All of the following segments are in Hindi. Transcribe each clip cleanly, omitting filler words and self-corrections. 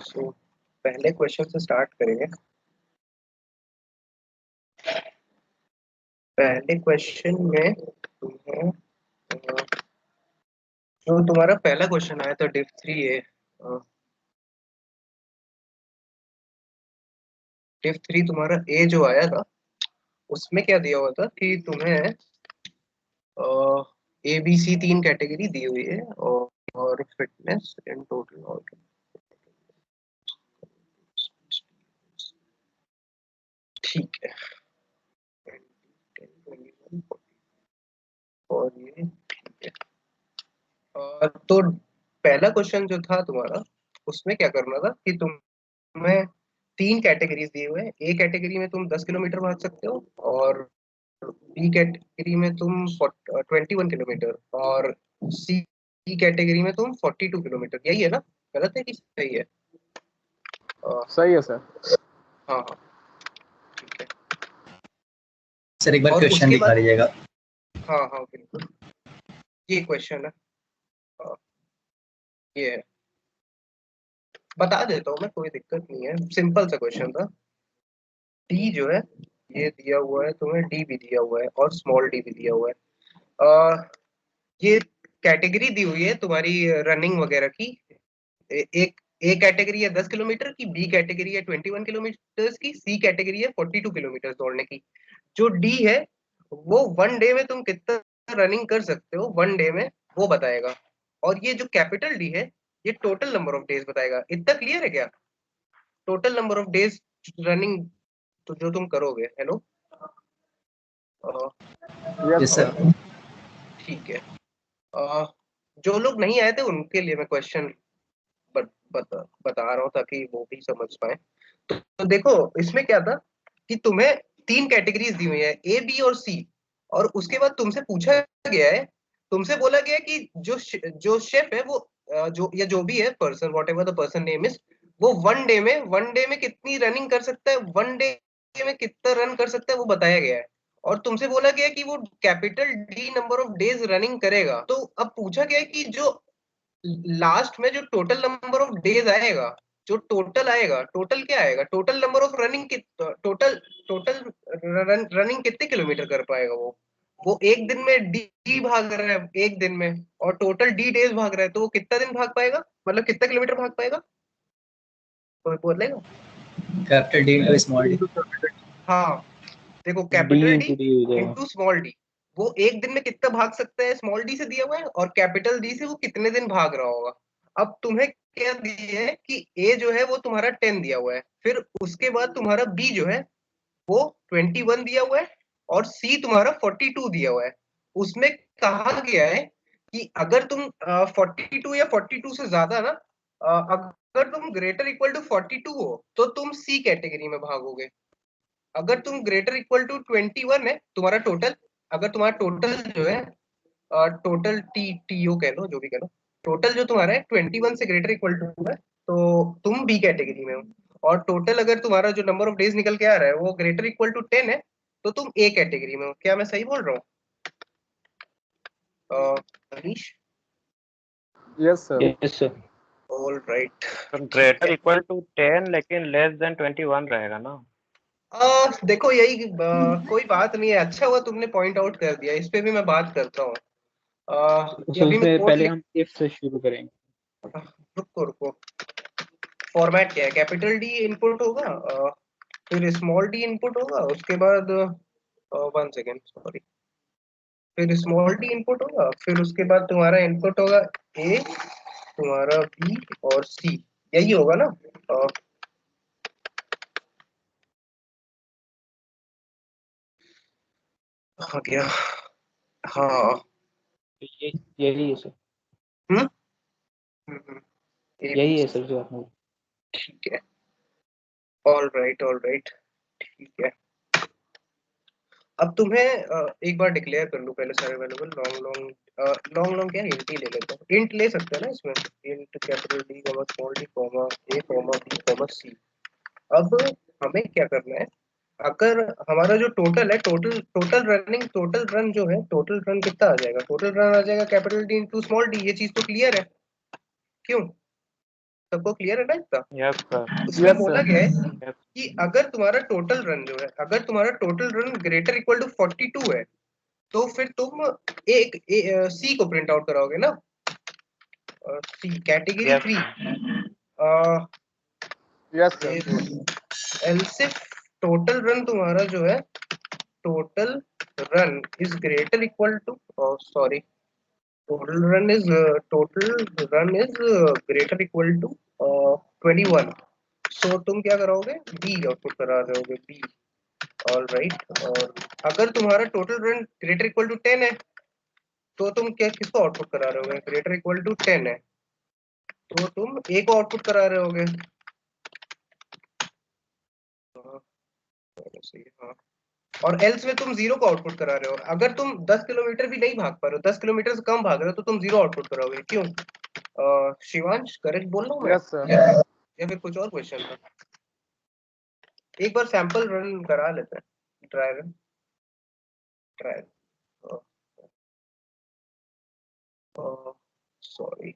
सो पहले क्वेश्चन से स्टार्ट करेंगे। पहले क्वेश्चन में तुम्हें जो तुम्हारा पहला क्वेश्चन आया था डिफ 3 है, डिफ 3 तुम्हारा ए जो आया था उसमें क्या दिया हुआ था कि तुम्हें ए बी सी 3 कैटेगरी दी हुई है और फिटनेस इन टोटल। ठीक है, और ये ठीक है। तो पहला क्वेश्चन जो था तुम्हारा उसमें क्या करना था कि तुम्हें 3 कैटेगरीज दिए हुए हैं। ए कैटेगरी में तुम 10 किलोमीटर भाग सकते हो, और बी कैटेगरी में तुम 21 किलोमीटर, और सी कैटेगरी में तुम 42 किलोमीटर। यही है ना? गलत है कि सही है? सही है सर। हाँ हाँ, ठीक है सर एक बार और क्वेश्चन उसके दिखा बाद दीजिएगा। हाँ हाँ बिल्कुल, ये क्वेश्चन है। ये है, बता देता हूँ मैं, कोई दिक्कत नहीं है, सिंपल सा क्वेश्चन था। डी जो है ये दिया हुआ है तुम्हें, डी भी दिया हुआ है और स्मॉल डी भी दिया हुआ है। ये कैटेगरी दी हुई है तुम्हारी रनिंग वगैरह की। एक ए कैटेगरी है 10 किलोमीटर की, बी कैटेगरी है 21 किलोमीटर की, सी कैटेगरी है 42 किलोमीटर दौड़ने की। जो डी है वो वन डे में तुम कितना रनिंग कर सकते हो वन डे में, वो बताएगा। और ये जो कैपिटल डी है ये टोटल नंबर ऑफ डेज बताएगा। इतना क्लियर है क्या? Total number of days running तो जो तुम करोगे। Hello, yes sir. सर। ठीक है। जो लोग नहीं आए थे उनके लिए मैं क्वेश्चन बता रहा हूँ ताकि वो भी समझ पाए। तो देखो इसमें क्या था कि तुम्हें 3 कैटेगरीज दी हुई है, ए बी और सी। और उसके बाद तुमसे पूछा गया है, तुमसे बोला गया है कि जो शेफ है वो जो या जो भी है person, what ever the person name is, वो वन डे में कितनी रनिंग कर सकता है, वन डे में कितना रन कर सकता है वो बताया गया है। और तुमसे बोला गया है कि वो capital D number of days running करेगा। तो अब पूछा गया है कि जो लास्ट में जो टोटल नंबर ऑफ डेज आएगा, जो टोटल आएगा, टोटल क्या आएगा, total number of running, total total running कितने किलोमीटर कर पाएगा वो एक दिन में डी भाग रहा है एक दिन में, और टोटल डी डेज भाग रहा है, तो वो कितना दिन भाग पाएगा, मतलब कितना किलोमीटर भाग पाएगा, कोई बोलेगा? Capital D into small D. हाँ देखो, D capital D into D हो जाएगा। इंटू स्मॉल डी, वो एक दिन में कितना भाग सकता है स्मॉल डी से दिया हुआ है, और कैपिटल डी से वो कितने दिन भाग रहा होगा। अब तुम्हें क्या दिया है कि ए जो है वो तुम्हारा 10 दिया हुआ है, फिर उसके बाद तुम्हारा बी जो है वो 21 दिया हुआ है, और सी तुम्हारा 42 दिया हुआ है। उसमें कहा गया है कि अगर तुम 42 या 42 से ज्यादा ना, अगर तुम ग्रेटर इक्वल टू 42 हो तो तुम सी कैटेगरी में भागोगे। अगर तुम ग्रेटर इक्वल टू 21 है तुम्हारा टोटल, अगर तुम्हारा टोटल जो है टोटल टीओ कह लो, जो भी कह लो, टोटल जो तुम्हारा है 21 से ग्रेटर इक्वल टू है तो तुम बी कैटेगरी में हो। और टोटल अगर तुम्हारा जो नंबर ऑफ डेज निकल के आ रहा है वो ग्रेटर इक्वल टू 10 है तो तुम ए कैटेगरी में हो। क्या मैं सही बोल रहा हूँ Manish? Yes sir. Yes sir. All right, greater equal to 10 लेकिन लेस देन 21 रहेगा ना? देखो यही कोई बात नहीं है, अच्छा हुआ तुमने पॉइंट आउट कर दिया, इस पे भी मैं बात करता हूँ। ये अभी मैं सबसे कोड पहले लिख, हम इफ से शुरू करेंगे। रुको रुको, फॉर्मेट क्या है, कैपिटल डी इनपुट होगा, फिर स्मॉल डी इनपुट होगा, उसके बाद 1 सेकेंड सॉरी, फिर स्मॉल डी इनपुट होगा, फिर उसके बाद तुम्हारा इनपुट होगा ए, तुम्हारा बी और सी, यही होगा ना? हाँ क्या, हाँ यही है sir. Hmm hmm, A B यही है सी, सर जो आपने। ठीक है, ऑल राइट, ठीक है। अब तुम्हें एक बार डिक्लेयर कर लूं पहले सारे अवेलेबल, लॉन्ग क्या इंट ही ले लेता हूँ, इंट ले सकते हैं ना इसमें, int capital D comma small D comma A comma B comma C. अब हमें क्या करना है, अगर हमारा जो टोटल है, टोटल रनिंग, टोटल रन जो है, टोटल रन कितना आ जाएगा, टोटल रन आ जाएगा capital D into small D, ये चीज तो क्लियर है, क्यों? सबको क्लियर है ना इतना? Yes, sir. उसमें Yes, बोला sir. गया है Yes. कि अगर तुम्हारा टोटल रन जो है, अगर तुम्हारा total run greater equal to 42 है, तो फिर तुम एक सी को प्रिंट आउट कराओगे ना, C category Yes. 3। Yes, sir. Elif total run तुम्हारा जो है, total run is greater equal to, sorry, total run is greater equal to 21। so तुम क्या कराओगे, बी आउटपुट करा रहे होगे, बी। All right. और अगर तुम्हारा total run greater equal to 10 है, तो तुम क्या किसको आउटपुट करा रहे होगे, ग्रेटर इक्वल टू 10 है तो तुम ए को आउटपुट करा रहे होगे। हाँ, और एल्स में तुम 0 को आउटपुट करा रहे हो। अगर तुम 10 किलोमीटर भी नहीं भाग पा रहे हो, 10 किलोमीटर से कम भाग रहे हो, तो तुम 0 आउटपुट कराओगे। क्यों? शिवांश, करेक्ट बोल रहा हूँ मैं? Yes, sir. या फिर कुछ और क्वेश्चन था? एक बार सैंपल रन करा लेते हैं, ट्राई रन, ट्राई। सॉरी,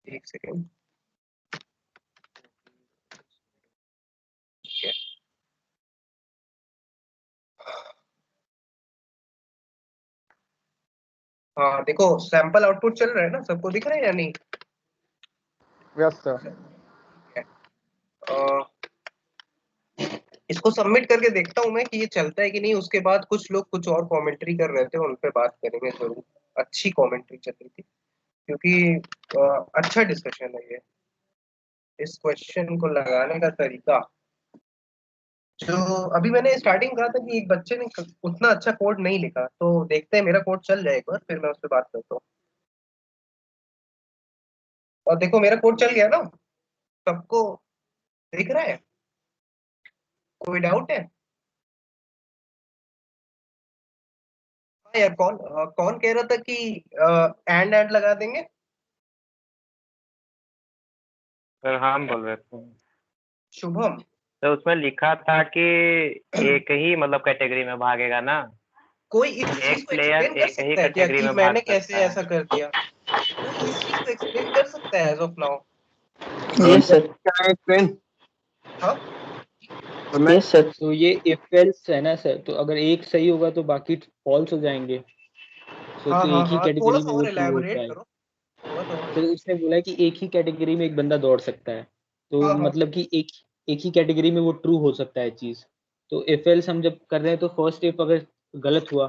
एक सेकेंड। हाँ देखो, सैंपल आउटपुट चल रहा है ना, सबको दिख रहा है या नहीं? Yes, sir. इसको सबमिट करके देखता हूँ मैं कि ये चलता है कि नहीं। उसके बाद कुछ लोग कुछ और कमेंट्री कर रहे थे, उन पे बात करेंगे जरूर। अच्छी कमेंट्री चल रही थी, क्योंकि अच्छा डिस्कशन है ये। इस क्वेश्चन को लगाने का तरीका, जो अभी मैंने स्टार्टिंग कहा था कि एक बच्चे ने उतना अच्छा कोड नहीं लिखा, तो देखते हैं मेरा कोड चल जाए एक बार, फिर मैं उस पर बात करता हूँ। और देखो मेरा कोड चल गया ना, सबको दिख रहा है? कोई डाउट है? हाँ यार, कौन कह रहा था कि एंड लगा देंगे? सर हम बोल रहे थे। शुभम, तो उसमें लिखा था कि एक ही मतलब कैटेगरी में भागेगा ना, कोई इस चीज एक को प्लेयर एक्सप्लेन कर एक ही सकता है क्या कैटेगरी कि में भाग मैंने कैसे सकता है। ऐसा कर दिया? कोई इस चीज को एक्सप्लेन कर सकता है as of now? Yes sir, हाँ, यस सर। तो ये इफ एल्स है ना सर, तो अगर एक सही होगा तो बाकी फॉल्स हो जाएंगे। तो हाँ, हाँ, एक ही हाँ, थोड़ा कैटेगरी सा में वो और ट्रू होता एलैबोरेट है। करो, थोड़ा सा और। तो उसने बोला कि एक ही कैटेगरी में एक बंदा दौड़ सकता है, तो हाँ, हाँ, मतलब कि एक ही कैटेगरी में वो ट्रू हो सकता है चीज। तो इफ एल्स हम जब कर रहे हैं तो फर्स्ट इफ अगर गलत हुआ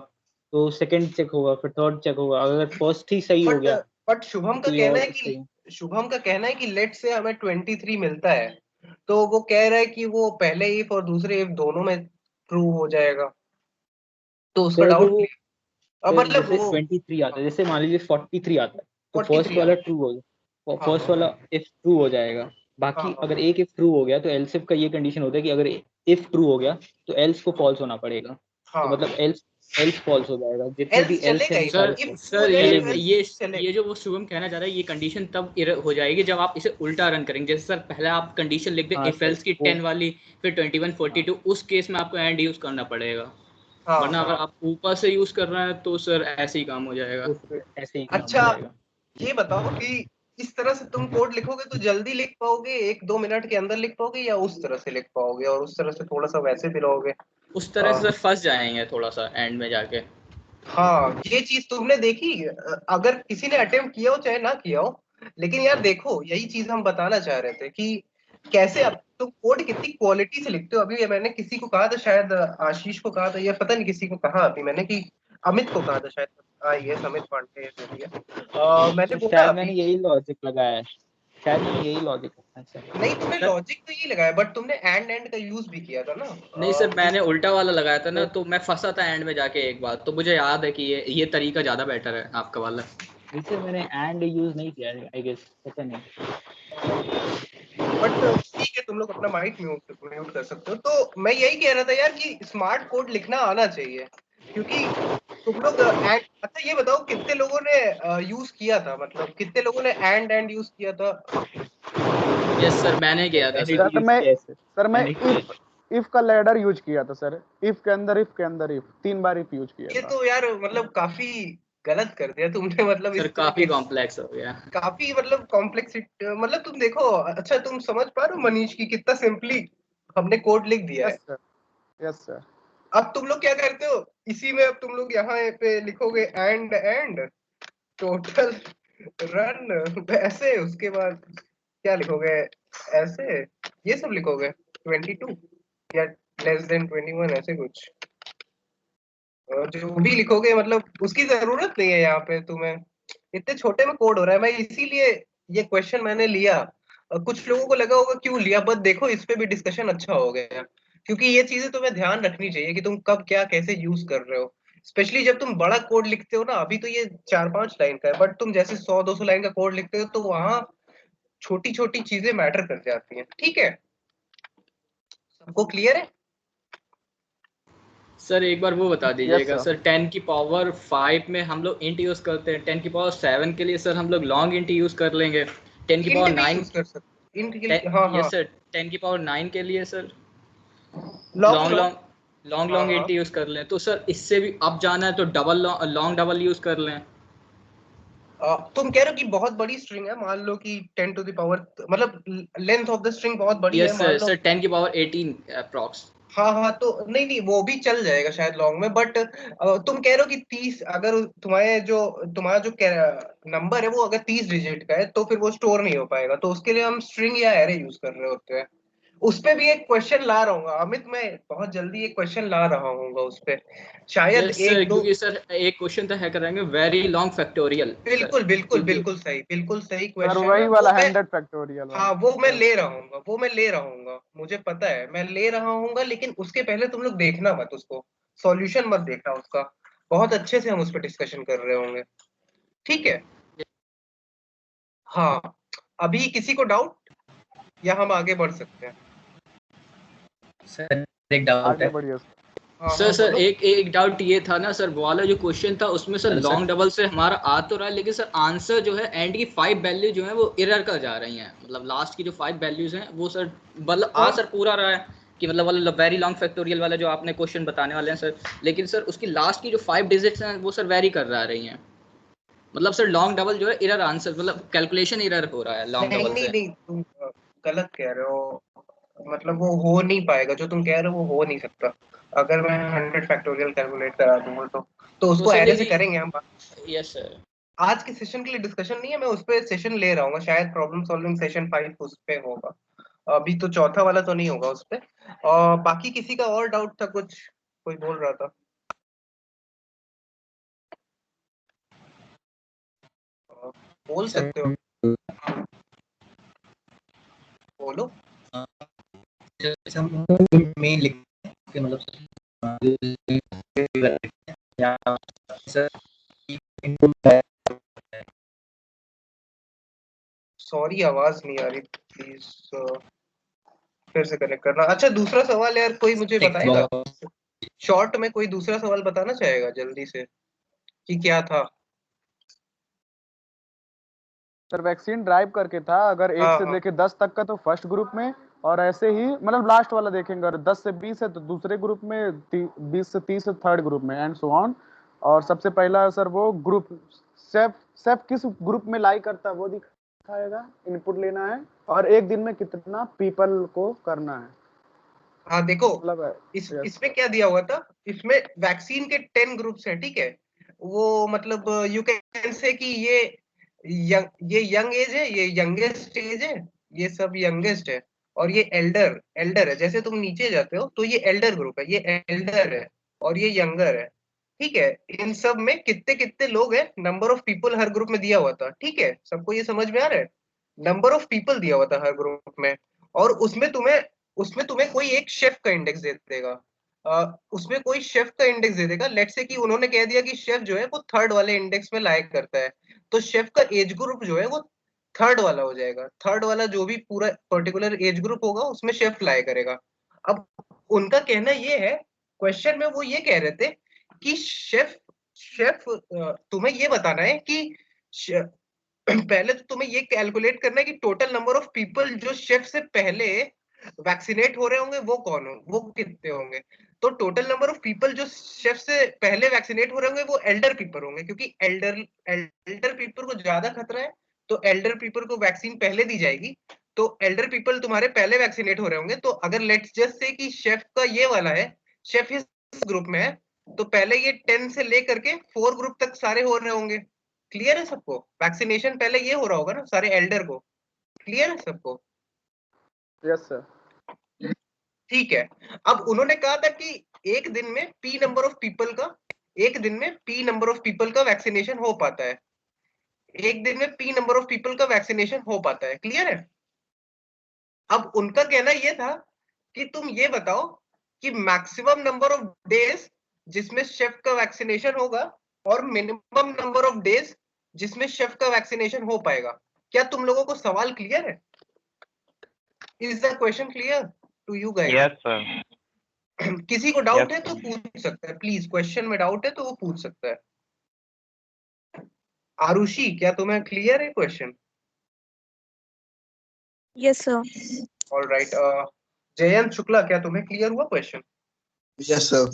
तो सेकंड चेक होगा, फिर थर्ड चेक होगा। अगर फर्स्ट ही सही हो बट गया बट शुभम तो का कोई कहना और है सही। कि लेट से हमें 23 मिलता है, तो वो कह रहा है कि वो पहले इफ और दूसरे इफ दोनों में ट्रू हो जाएगा, तो उसका फिर अगर डाउट वो क्लियर। अब मतलब जैसे वो 23 आता है, जैसे मान लीजिए 43 आता है, तो फर्स्ट 43। वाला ट्रू हो, हाँ, फर्स्ट हाँ, वाला इफ ट्रू हो जाएगा। हाँ, बाकी हाँ, अगर एक इफ ट्रू हो गया तो एल्स इफ का ये कंडीशन होता है कि अगर इफ ट्रू हो गया तो एल्स को फॉल्स होना पड़ेगा। तो हाँ, मतलब एल्स एल्स फॉल्स हो जाएगा, जितने भी एल्स एल्स चलेगा हैं ही, वो पर सारे सर इफ false ट्रू हो सर जाएगा ये तो चलेंगे। एल्स ये चलेगा। ये जो वो शुभम कहना चाह रहा है, ये कंडीशन तब हो जाएगी जब आप इसे उल्टा रन करेंगे। जैसे सर पहले आप कंडीशन लिख दें हाँ इफ सर एल्स की वो 10 वाली, फिर 21 हाँ 42, उस केस में आपको एंड यूज करना पड़ेगा। हाँ, वरना अगर हाँ। आप ऊपर से यूज कर रहे हैं तो सर ऐसे ही काम हो जाएगा। तो फिर ऐसे ही काम हो अच्छा, जाएगा। ये बताओ कि इस तरह से तुम कोड लिखोगे तो जल्दी लिख पाओगे, 1-2 मिनट के अंदर लिख पाओगे, या उस तरह से लिख पाओगे और उस तरह से थोड़ा सा वैसे भी रहोगे? उस तरह से सर फंस जाएंगे थोड़ा सा एंड में जाके। हाँ, ये चीज तुमने देखी? अगर किसी ने अटेम्प्ट किया हो चाहे ना किया हो, लेकिन यार देखो, यही चीज हम बताना चाह रहे थे कि कैसे अब तुम कोड कितनी क्वालिटी से लिखते हो। अभी मैंने किसी को कहा था, शायद आशीष को कहा था, या पता नहीं किसी को कहा अभी मैंने, कि अमित को कहा था शायद, ये अमित पांडे जो भी है, मैंने सर बोला शायद अभी। मैंने यही लॉजिक लगाया है, शायद मैंने यही लॉजिक लगाया है सर। नहीं, तुमने सर लॉजिक तो यही लगाया, बट तुमने एंड का यूज भी किया था ना, नहीं सर, मैंने जिस। उल्टा वाला लगाया था ना, सर तो मैं फंसा था एंड में जाके एक बार। तो मुझे याद है कि ये तरीका ज्यादा बेटर है आपका वाला। जैसे मैंने एंड यूज नहीं किया है आई गेस, पता नहीं। बट ठीक है, तुम लोग अपना माइक म्यूट कर सकते हो। तो मैं यही कह रहा था यार कि स्मार्ट कोड लिखना आना चाहिए, क्योंकि तुम लोग अच्छा ये बताओ, कितने लोगों ने यूज किया था, मतलब कितने लोगों ने एंड यूज किया था? यस सर, मैंने किया था मैंने सर। भी यूज किया है सर, सर मैं मैंने किया है। इफ का लैडर यूज किया था सर, इफ के अंदर इफ 3 बार इफ यूज किया ये था। तो यार मतलब काफी गलत कर दिया तुमने, मतलब सर इस तरह काफी के कॉम्प्लेक्स हो गया। काफी मतलब कॉम्प्लेक्सिटी, मतलब तुम देखो, अच्छा तुम समझ पा रहे हो मनीष की कितना सिंपली हमने कोड लिख दिया यस है। Sir, yes sir. अब तुम लोग क्या करते हो इसी में, अब तुम लोग यहाँ पे लिखोगे एंड टोटल रन ऐसे, उसके बाद क्या लिखोगे ऐसे, ये सब लिखोगे 22 या लेस देन 21 ऐसे कुछ, और जो भी लिखोगे मतलब उसकी जरूरत नहीं है यहाँ पे तुम्हें, इतने छोटे में कोड हो रहा है। मैं इसीलिए ये क्वेश्चन मैंने लिया, कुछ लोगों को लगा होगा क्यों लिया, बट देखो इस पे भी डिस्कशन अच्छा हो गया, क्योंकि ये चीजें तुम्हें ध्यान रखनी चाहिए कि तुम कब क्या कैसे यूज कर रहे हो, स्पेशली जब तुम बड़ा कोड लिखते हो ना। अभी तो ये 4-5 लाइन का है, बट तुम जैसे 100-200 लाइन का कोड लिखते हो तो वहां छोटी छोटी चीजें मैटर कर जाती हैं। ठीक है, सबको क्लियर है? सर एक बार वो बता दीजिएगा sir. सर, 10 की पावर 5 में हम लोग इंट यूज करते हैं, 10 की पावर 7 के लिए सर हम लोग लॉन्ग इंट यूज कर लेंगे, 10 की पावर इंट भी 9, यूज कर सकते, इंट के लिए, हाँ हाँ, यस सर 10 की पावर 9 के लिए sir long long long, long हाँ लॉन्ग हाँ। इंट यूज कर लें। तो सर इससे भी अप जाना है तो डबल लॉन्ग डबल यूज कर लें। तुम कह रहे हो कि बहुत बड़ी स्ट्रिंग है, मान लो कि 10 टू द पावर, मतलब लेंथ ऑफ द स्ट्रिंग बहुत बड़ी है यस मान सर, लो। सर 10 की पावर 18 अप्रॉक्स। हाँ हाँ, तो नहीं नहीं वो भी चल जाएगा शायद लॉन्ग में, बट तुम कह रहे हो कि 30, अगर तुम्हारा जो नंबर है वो अगर 30 डिजिट का है तो फिर वो स्टोर नहीं हो पाएगा, तो उसके लिए हम स्ट्रिंग या एरे यूज कर रहे होते हैं। उस पे भी एक क्वेश्चन ला रहा हूँ अमित, मैं बहुत जल्दी एक क्वेश्चन ला रहा हूँ उस पे, शायद यस सर, एक दो। क्योंकि सर एक क्वेश्चन तो है करेंगे वेरी लॉन्ग फैक्टोरियल सर, बिल्कुल बिल्कुल क्योंकि बिल्कुल सही सर क्वेश्चन है वही वो वाला मैं, 100 फैक्टोरियल हाँ वाला। वो मैं Yes. ले रहा हूँ, वो मैं ले रहा हूँ, मुझे पता है मैं ले रहा हूँ, लेकिन उसके पहले तुम लोग देखना मत उसको, सॉल्यूशन मत देखना उसका, बहुत अच्छे से हम उस पर डिस्कशन कर रहे होंगे। ठीक है, हाँ, अभी किसी को डाउट या हम आगे बढ़ सकते हैं? सर एक डाउट आगे है। बढ़िए सर। हाँ सर हाँ सर बोलो। एक एक डाउट ये था ना सर, वो वाला जो क्वेश्चन था उसमें sir hello sir. Long double से हमारा आ तो रहा है, लेकिन सर आंसर जो है एंड की 5 वैल्यू जो है वो एरर कर जा रही हैं, मतलब लास्ट की जो 5 वैल्यूज हैं वो सर, मतलब आ कौन? सर पूरा रहा है कि मतलब वाला वेरी लॉन्ग फैक्टोरियल वाला जो आपने क्वेश्चन बताने वाले हैं सर, लेकिन सर उसकी लास्ट की जो 5 डिजिट्स हैं वो सर वेरी कर रही हैं, मतलब सर लॉन्ग डबल जो है एरर आंसर, मतलब कैलकुलेशन एरर हो रहा है लॉन्ग नहीं डबल नहीं से। नहीं, तुम गलत कह रहे हो, मतलब वो हो नहीं पाएगा जो तुम कह रहे हो, वो हो नहीं सकता। अगर मैं 100 फैक्टोरियल कैलकुलेट करा दूंगा तो तो उसको सर एरे से लेकिन, करेंगे हम। यस सर, आज के सेशन के लिए डिस्कशन नहीं है, मैं उस पर सेशन ले रहा हूँ, शायद प्रॉब्लम सॉल्विंग सेशन 5 उस पे होगा, अभी तो चौथा वाला तो नहीं होगा उस पे। और बाकी किसी का और डाउट था कुछ, कोई बोल रहा था? अ, बोल सर सकते हो, बोलो। में लिखते हैं कि मतलब या सर सॉरी आवाज नहीं आ रही, प्लीज फिर से कनेक्ट करना। अच्छा दूसरा सवाल यार कोई मुझे टेक्स्ट बताएगा, बॉक्स। शॉर्ट में कोई दूसरा सवाल बताना चाहेगा जल्दी से कि क्या था? सर वैक्सीन ड्राइव करके था, अगर 1 हाँ से हाँ लेके 10 तक का तो फर्स्ट ग्रुप में, और ऐसे ही मतलब लास्ट वाला देखेंगे, अगर 10 से 20 है तो दूसरे ग्रुप में, 20 से 30 है थर्ड ग्रुप में, एंड सो ऑन। और सबसे पहला सर वो ग्रुप सेफ सेफ किस ग्रुप में लाई करता है वो दिखाएगा, इनपुट लेना है, और एक दिन में कितना पीपल को करना है, हाँ, देखो मतलब। यस इसमें सर। क्या दिया हुआ था, इसमें वैक्सीन के 10 ग्रुप्स हैं, ठीक है, वो मतलब यू कैन से कि ये यंग एज है, ये यंगेस्ट एज है, ये सब यंगेस्ट है, और ये एल्डर एल्डर है, जैसे तुम नीचे जाते हो तो ये एल्डर ग्रुप है, ये एल्डर है, और ये यंगर है। ठीक है, इन सब में कितने कितने लोग हैं, number of people her group में दिया हुआ था, ठीक है, सबको ये समझ में आ रहा है? नंबर ऑफ पीपल दिया हुआ था हर ग्रुप में, और उसमें तुम्हें कोई एक शेफ का इंडेक्स दे देगा, उसमें कोई शेफ का इंडेक्स दे देगा, लेट्स से कि उन्होंने कह दिया कि शेफ जो है वो थर्ड वाले इंडेक्स में लायक करता है, तो शेफ का एज ग्रुप जो है वो थर्ड वाला हो जाएगा, थर्ड वाला जो भी पूरा पर्टिकुलर एज ग्रुप होगा उसमें शेफ लाया करेगा। अब उनका कहना ये है, क्वेश्चन में वो ये कह रहे थे कि शेफ शेफ तुम्हें ये बताना है कि पहले तो तुम्हें ये कैलकुलेट करना है कि टोटल नंबर ऑफ पीपल जो शेफ से पहले वैक्सीनेट हो रहे होंगे वो कौन हो, वो कितने होंगे। तो टोटल नंबर ऑफ पीपल जो शेफ से पहले वैक्सीनेट हो रहे होंगे वो एल्डर पीपल होंगे, क्योंकि एल्डर पीपल को ज्यादा खतरा है, तो एल्डर पीपल को वैक्सीन पहले दी जाएगी। तो एल्डर पीपल तुम्हारे पहले वैक्सीनेट हो रहे होंगे। तो अगर लेट्स जस्ट से कि शेफ का ये वाला है, शेफ इस ग्रुप में है, तो पहले ये 10 से लेकर के 4 ग्रुप तक सारे हो रहे होंगे। क्लियर है सबको? वैक्सीनेशन पहले ये हो रहा होगा ना सारे एल्डर को। क्लियर है सबको? Yes sir. ठीक है। अब उन्होंने कहा था कि एक दिन में पी नंबर ऑफ पीपल का, एक दिन में पी नंबर ऑफ पीपल का वैक्सीनेशन हो पाता है, एक दिन में पी नंबर ऑफ पीपल का वैक्सीनेशन हो पाता है। क्लियर है? अब उनका कहना यह था कि तुम ये बताओ कि मैक्सिमम नंबर ऑफ डेज जिसमें शेफ का वैक्सीनेशन होगा और मिनिमम नंबर ऑफ डेज जिसमें शेफ का वैक्सीनेशन हो पाएगा। क्या तुम लोगों को सवाल क्लियर है? Is the question clear to you guys? Yes sir. किसी को डाउट Yes. है तो पूछ सकता है प्लीज, क्वेश्चन में डाउट है तो वो पूछ सकता है। आरुषि, क्या तुम्हें क्लियर है question? Yes sir. Alright. Jayant Shukla, क्या तुम्हें क्लियर हुआ क्वेश्चन? Yes sir.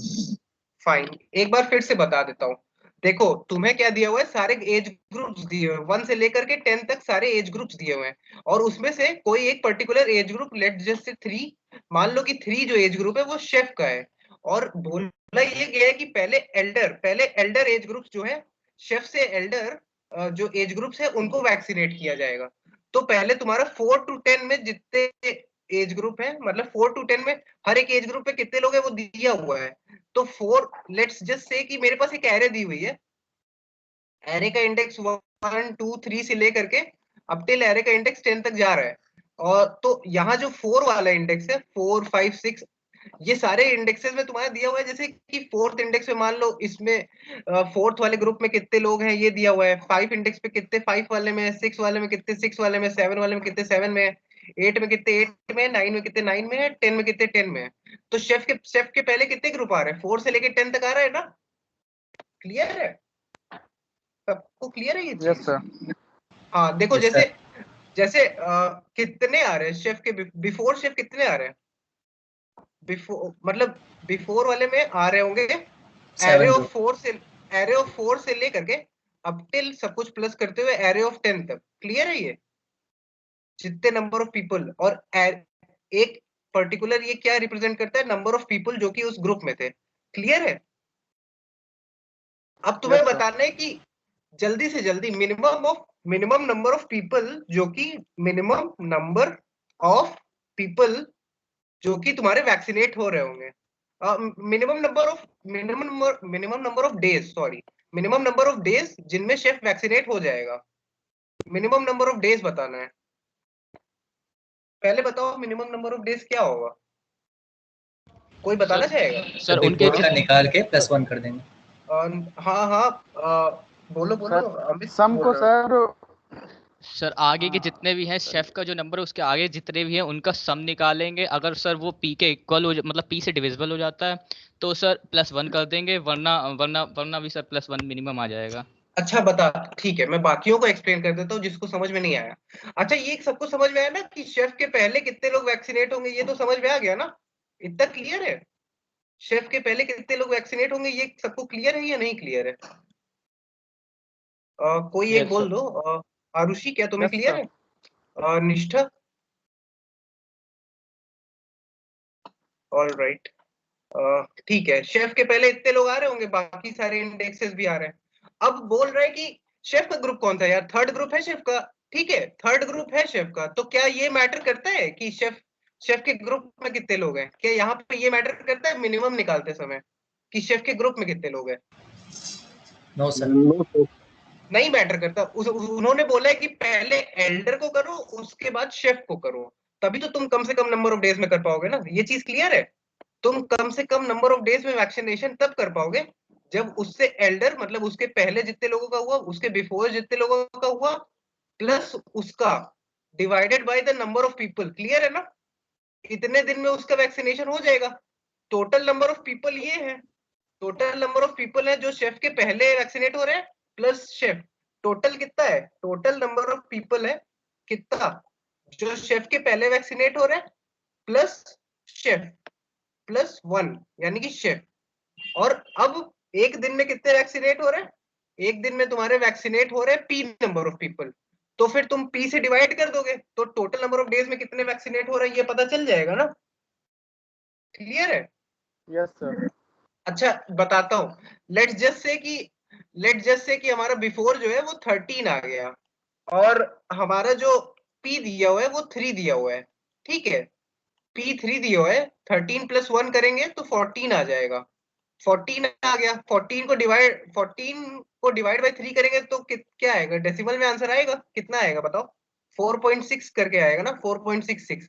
फाइन, एक बार फिर से बता देता हूँ। देखो तुम्हें क्या दिया हुआ है, सारे एज ग्रुप्स दिए हुए हैं, 1 से लेकर के 10 तक सारे एज ग्रुप्स दिए हुए हैं, और उसमें से कोई एक particular age group, let just say 3, मान लो कि 3 जो एज ग्रुप है वो शेफ का है, और बोला ये गया है कि पहले एल्डर एज ग्रुप्स जो है, शेफ से एल्डर जो एज ग्रुप्स है उनको वैक्सीनेट किया जाएगा। तो पहले तुम्हारा 4 to 10 में जितने एज ग्रुप है, मतलब 4 to 10 में हर एक एज ग्रुप में कितने लोग हैं वो दिया हुआ है। तो 4, लेट्स जस्ट से कि मेरे पास एक एरे दी हुई है, एरे का इंडेक्स 1 2 3 से लेकर के अब टिल एरे का इंडेक्स 10 तक जा रहा है। और तो यहाँ जो 4 वाला इंडेक्स है, 4 5 6, ये सारे इंडेक्सेस में तुम्हारा दिया हुआ है। जैसे कि 4th इंडेक्स में मान लो इसमें 4th वाले ग्रुप में कितने लोग हैं ये दिया हुआ है, 5 इंडेक्स पे कितने 5 वाले में, 6 वाले में कितने 6 वाले में, 7 वाले में कितने 7 में है, 8 में कितने 8 में, 9 में कितने 9 में है, 10 में कितने 10 में है। तो शेफ के पहले कितने ग्रुप आ रहे हैं? 4 से लेके 10 तक आ रहा है ना? क्लियर है सबको? क्लियर है ये यस चीज? सर। हाँ देखो, Yes, जैसे sir. जैसे कितने आ रहे हैं शेफ के, बिफोर शेफ कितने आ रहे हैं? बिफोर मतलब बिफोर वाले में आ रहे होंगे एरे 7 ऑफ 4 से लेकर के अब टिल सब कुछ प्लस करते हुए एरे ऑफ 10 तक। क्लियर है ये? जितने नंबर ऑफ पीपल, और एक पर्टिकुलर ये क्या रिप्रेजेंट करता है, नंबर ऑफ पीपल जो कि उस ग्रुप में थे। क्लियर है? अब तुम्हें Yes, sir. बताना है कि जल्दी से जल्दी मिनिमम नंबर ऑफ पीपल जो कि मिनिमम नंबर ऑफ पीपल जो कि तुम्हारे वैक्सीनेट हो रहे होंगे, minimum number of days, sorry, minimum number of days जिनमें शेफ वैक्सीनेट हो जाएगा। मिनिमम नंबर ऑफ डेज बताना है। पहले बताओ मिनिमम नंबर ऑफ डेज क्या होगा, कोई बताना चाहेगा? सर तो उनके बिफोर का निकाल के +1 कर देंगे। हाँ हाँ, बोलो बोलो अमित। सम को सर सर आगे के जितने भी हैं शेफ का जो नंबर है उसके आगे जितने भी हैं उनका सम निकालेंगे। अगर सर वो पी के इक्वल हो मतलब पी से डिविजिबल हो जाता है तो सर +1 कर देंगे, वरना वरना वरना भी सर +1 मिनिमम आ जाएगा। अच्छा बता, ठीक है मैं बाकियों को एक्सप्लेन कर देता हूँ जिसको समझ में नहीं आया। अच्छा ये सबको समझ में आया ना कि शेफ के पहले कितने लोग वैक्सीनेट होंगे, ये तो समझ में आ गया ना? इतना क्लियर है? शेफ के पहले कितने लोग वैक्सीनेट होंगे ये सबको क्लियर है या नहीं क्लियर है? कोई एक Yes, बोल sir. दो। आरुषि, क्या तुम्हें Yes, क्लियर sir. है? निष्ठा? ऑलराइट, ठीक है, शेफ के पहले इतने लोग आ रहे होंगे, बाकी सारे इंडेक्सेस भी आ रहे हैं। अब बोल रहे हैं कि शेफ का ग्रुप कौन सा यार? थर्ड ग्रुप है शेफ का। ठीक है, थर्ड ग्रुप है शेफ का, तो क्या ये मैटर करता है कि शेफ के ग्रुप में कितने लोग हैं? क्या यहाँ पे ये मैटर करता है मिनिमम निकालते समय कि शेफ के ग्रुप में कितने लोग हैं? No sir. नहीं मैटर करता। उन्होंने बोला है कि पहले एल्डर को करो उसके बाद शेफ को करो, तभी तो तुम कम से कम नंबर ऑफ डेज में कर पाओगे ना। ये चीज क्लियर है? तुम कम से कम नंबर ऑफ डेज में वैक्सीनेशन तब कर पाओगे जब उससे एल्डर, मतलब उसके पहले जितने लोगों का हुआ, उसके बिफोर जितने लोगों का हुआ, प्लस उसका divided by the number of people. Clear है ना? इतने दिन में उसका वैक्सीनेशन हो जाएगा। टोटल नंबर ऑफ पीपल ये है, टोटल नंबर ऑफ पीपल है जो शेफ के पहले वैक्सीनेट हो रहे हैं प्लस शेफ। टोटल कितना है? टोटल नंबर ऑफ पीपल है कितना जो शेफ के पहले वैक्सीनेट हो रहे हैं प्लस शेफ प्लस 1 यानी कि शेफ। और अब एक दिन में कितने वैक्सीनेट हो रहे हैं? एक दिन में तुम्हारे वैक्सीनेट हो रहे हैं पी नंबर ऑफ पीपल, तो फिर तुम पी से डिवाइड कर दोगे तो टोटल नंबर ऑफ डेज में कितने वैक्सीनेट हो रहे हैं ये पता चल जाएगा ना। क्लियर है? Yes sir. अच्छा बताता हूँ। लेट्स जस्ट से कि हमारा बिफोर जो है वो 13 आ गया और हमारा जो पी दिया हुआ है वो 3 दिया हुआ है। ठीक है, पी 3 दिया हुआ है, 13 प्लस 1 करेंगे तो 14 आ जाएगा। 14 आ गया, 14 को डिवाइड बाई 3 करेंगे तो क्या आएगा? डेसिमल में आंसर आएगा, कितना आएगा बताओ? 4.6 करके आएगा ना, 4.66।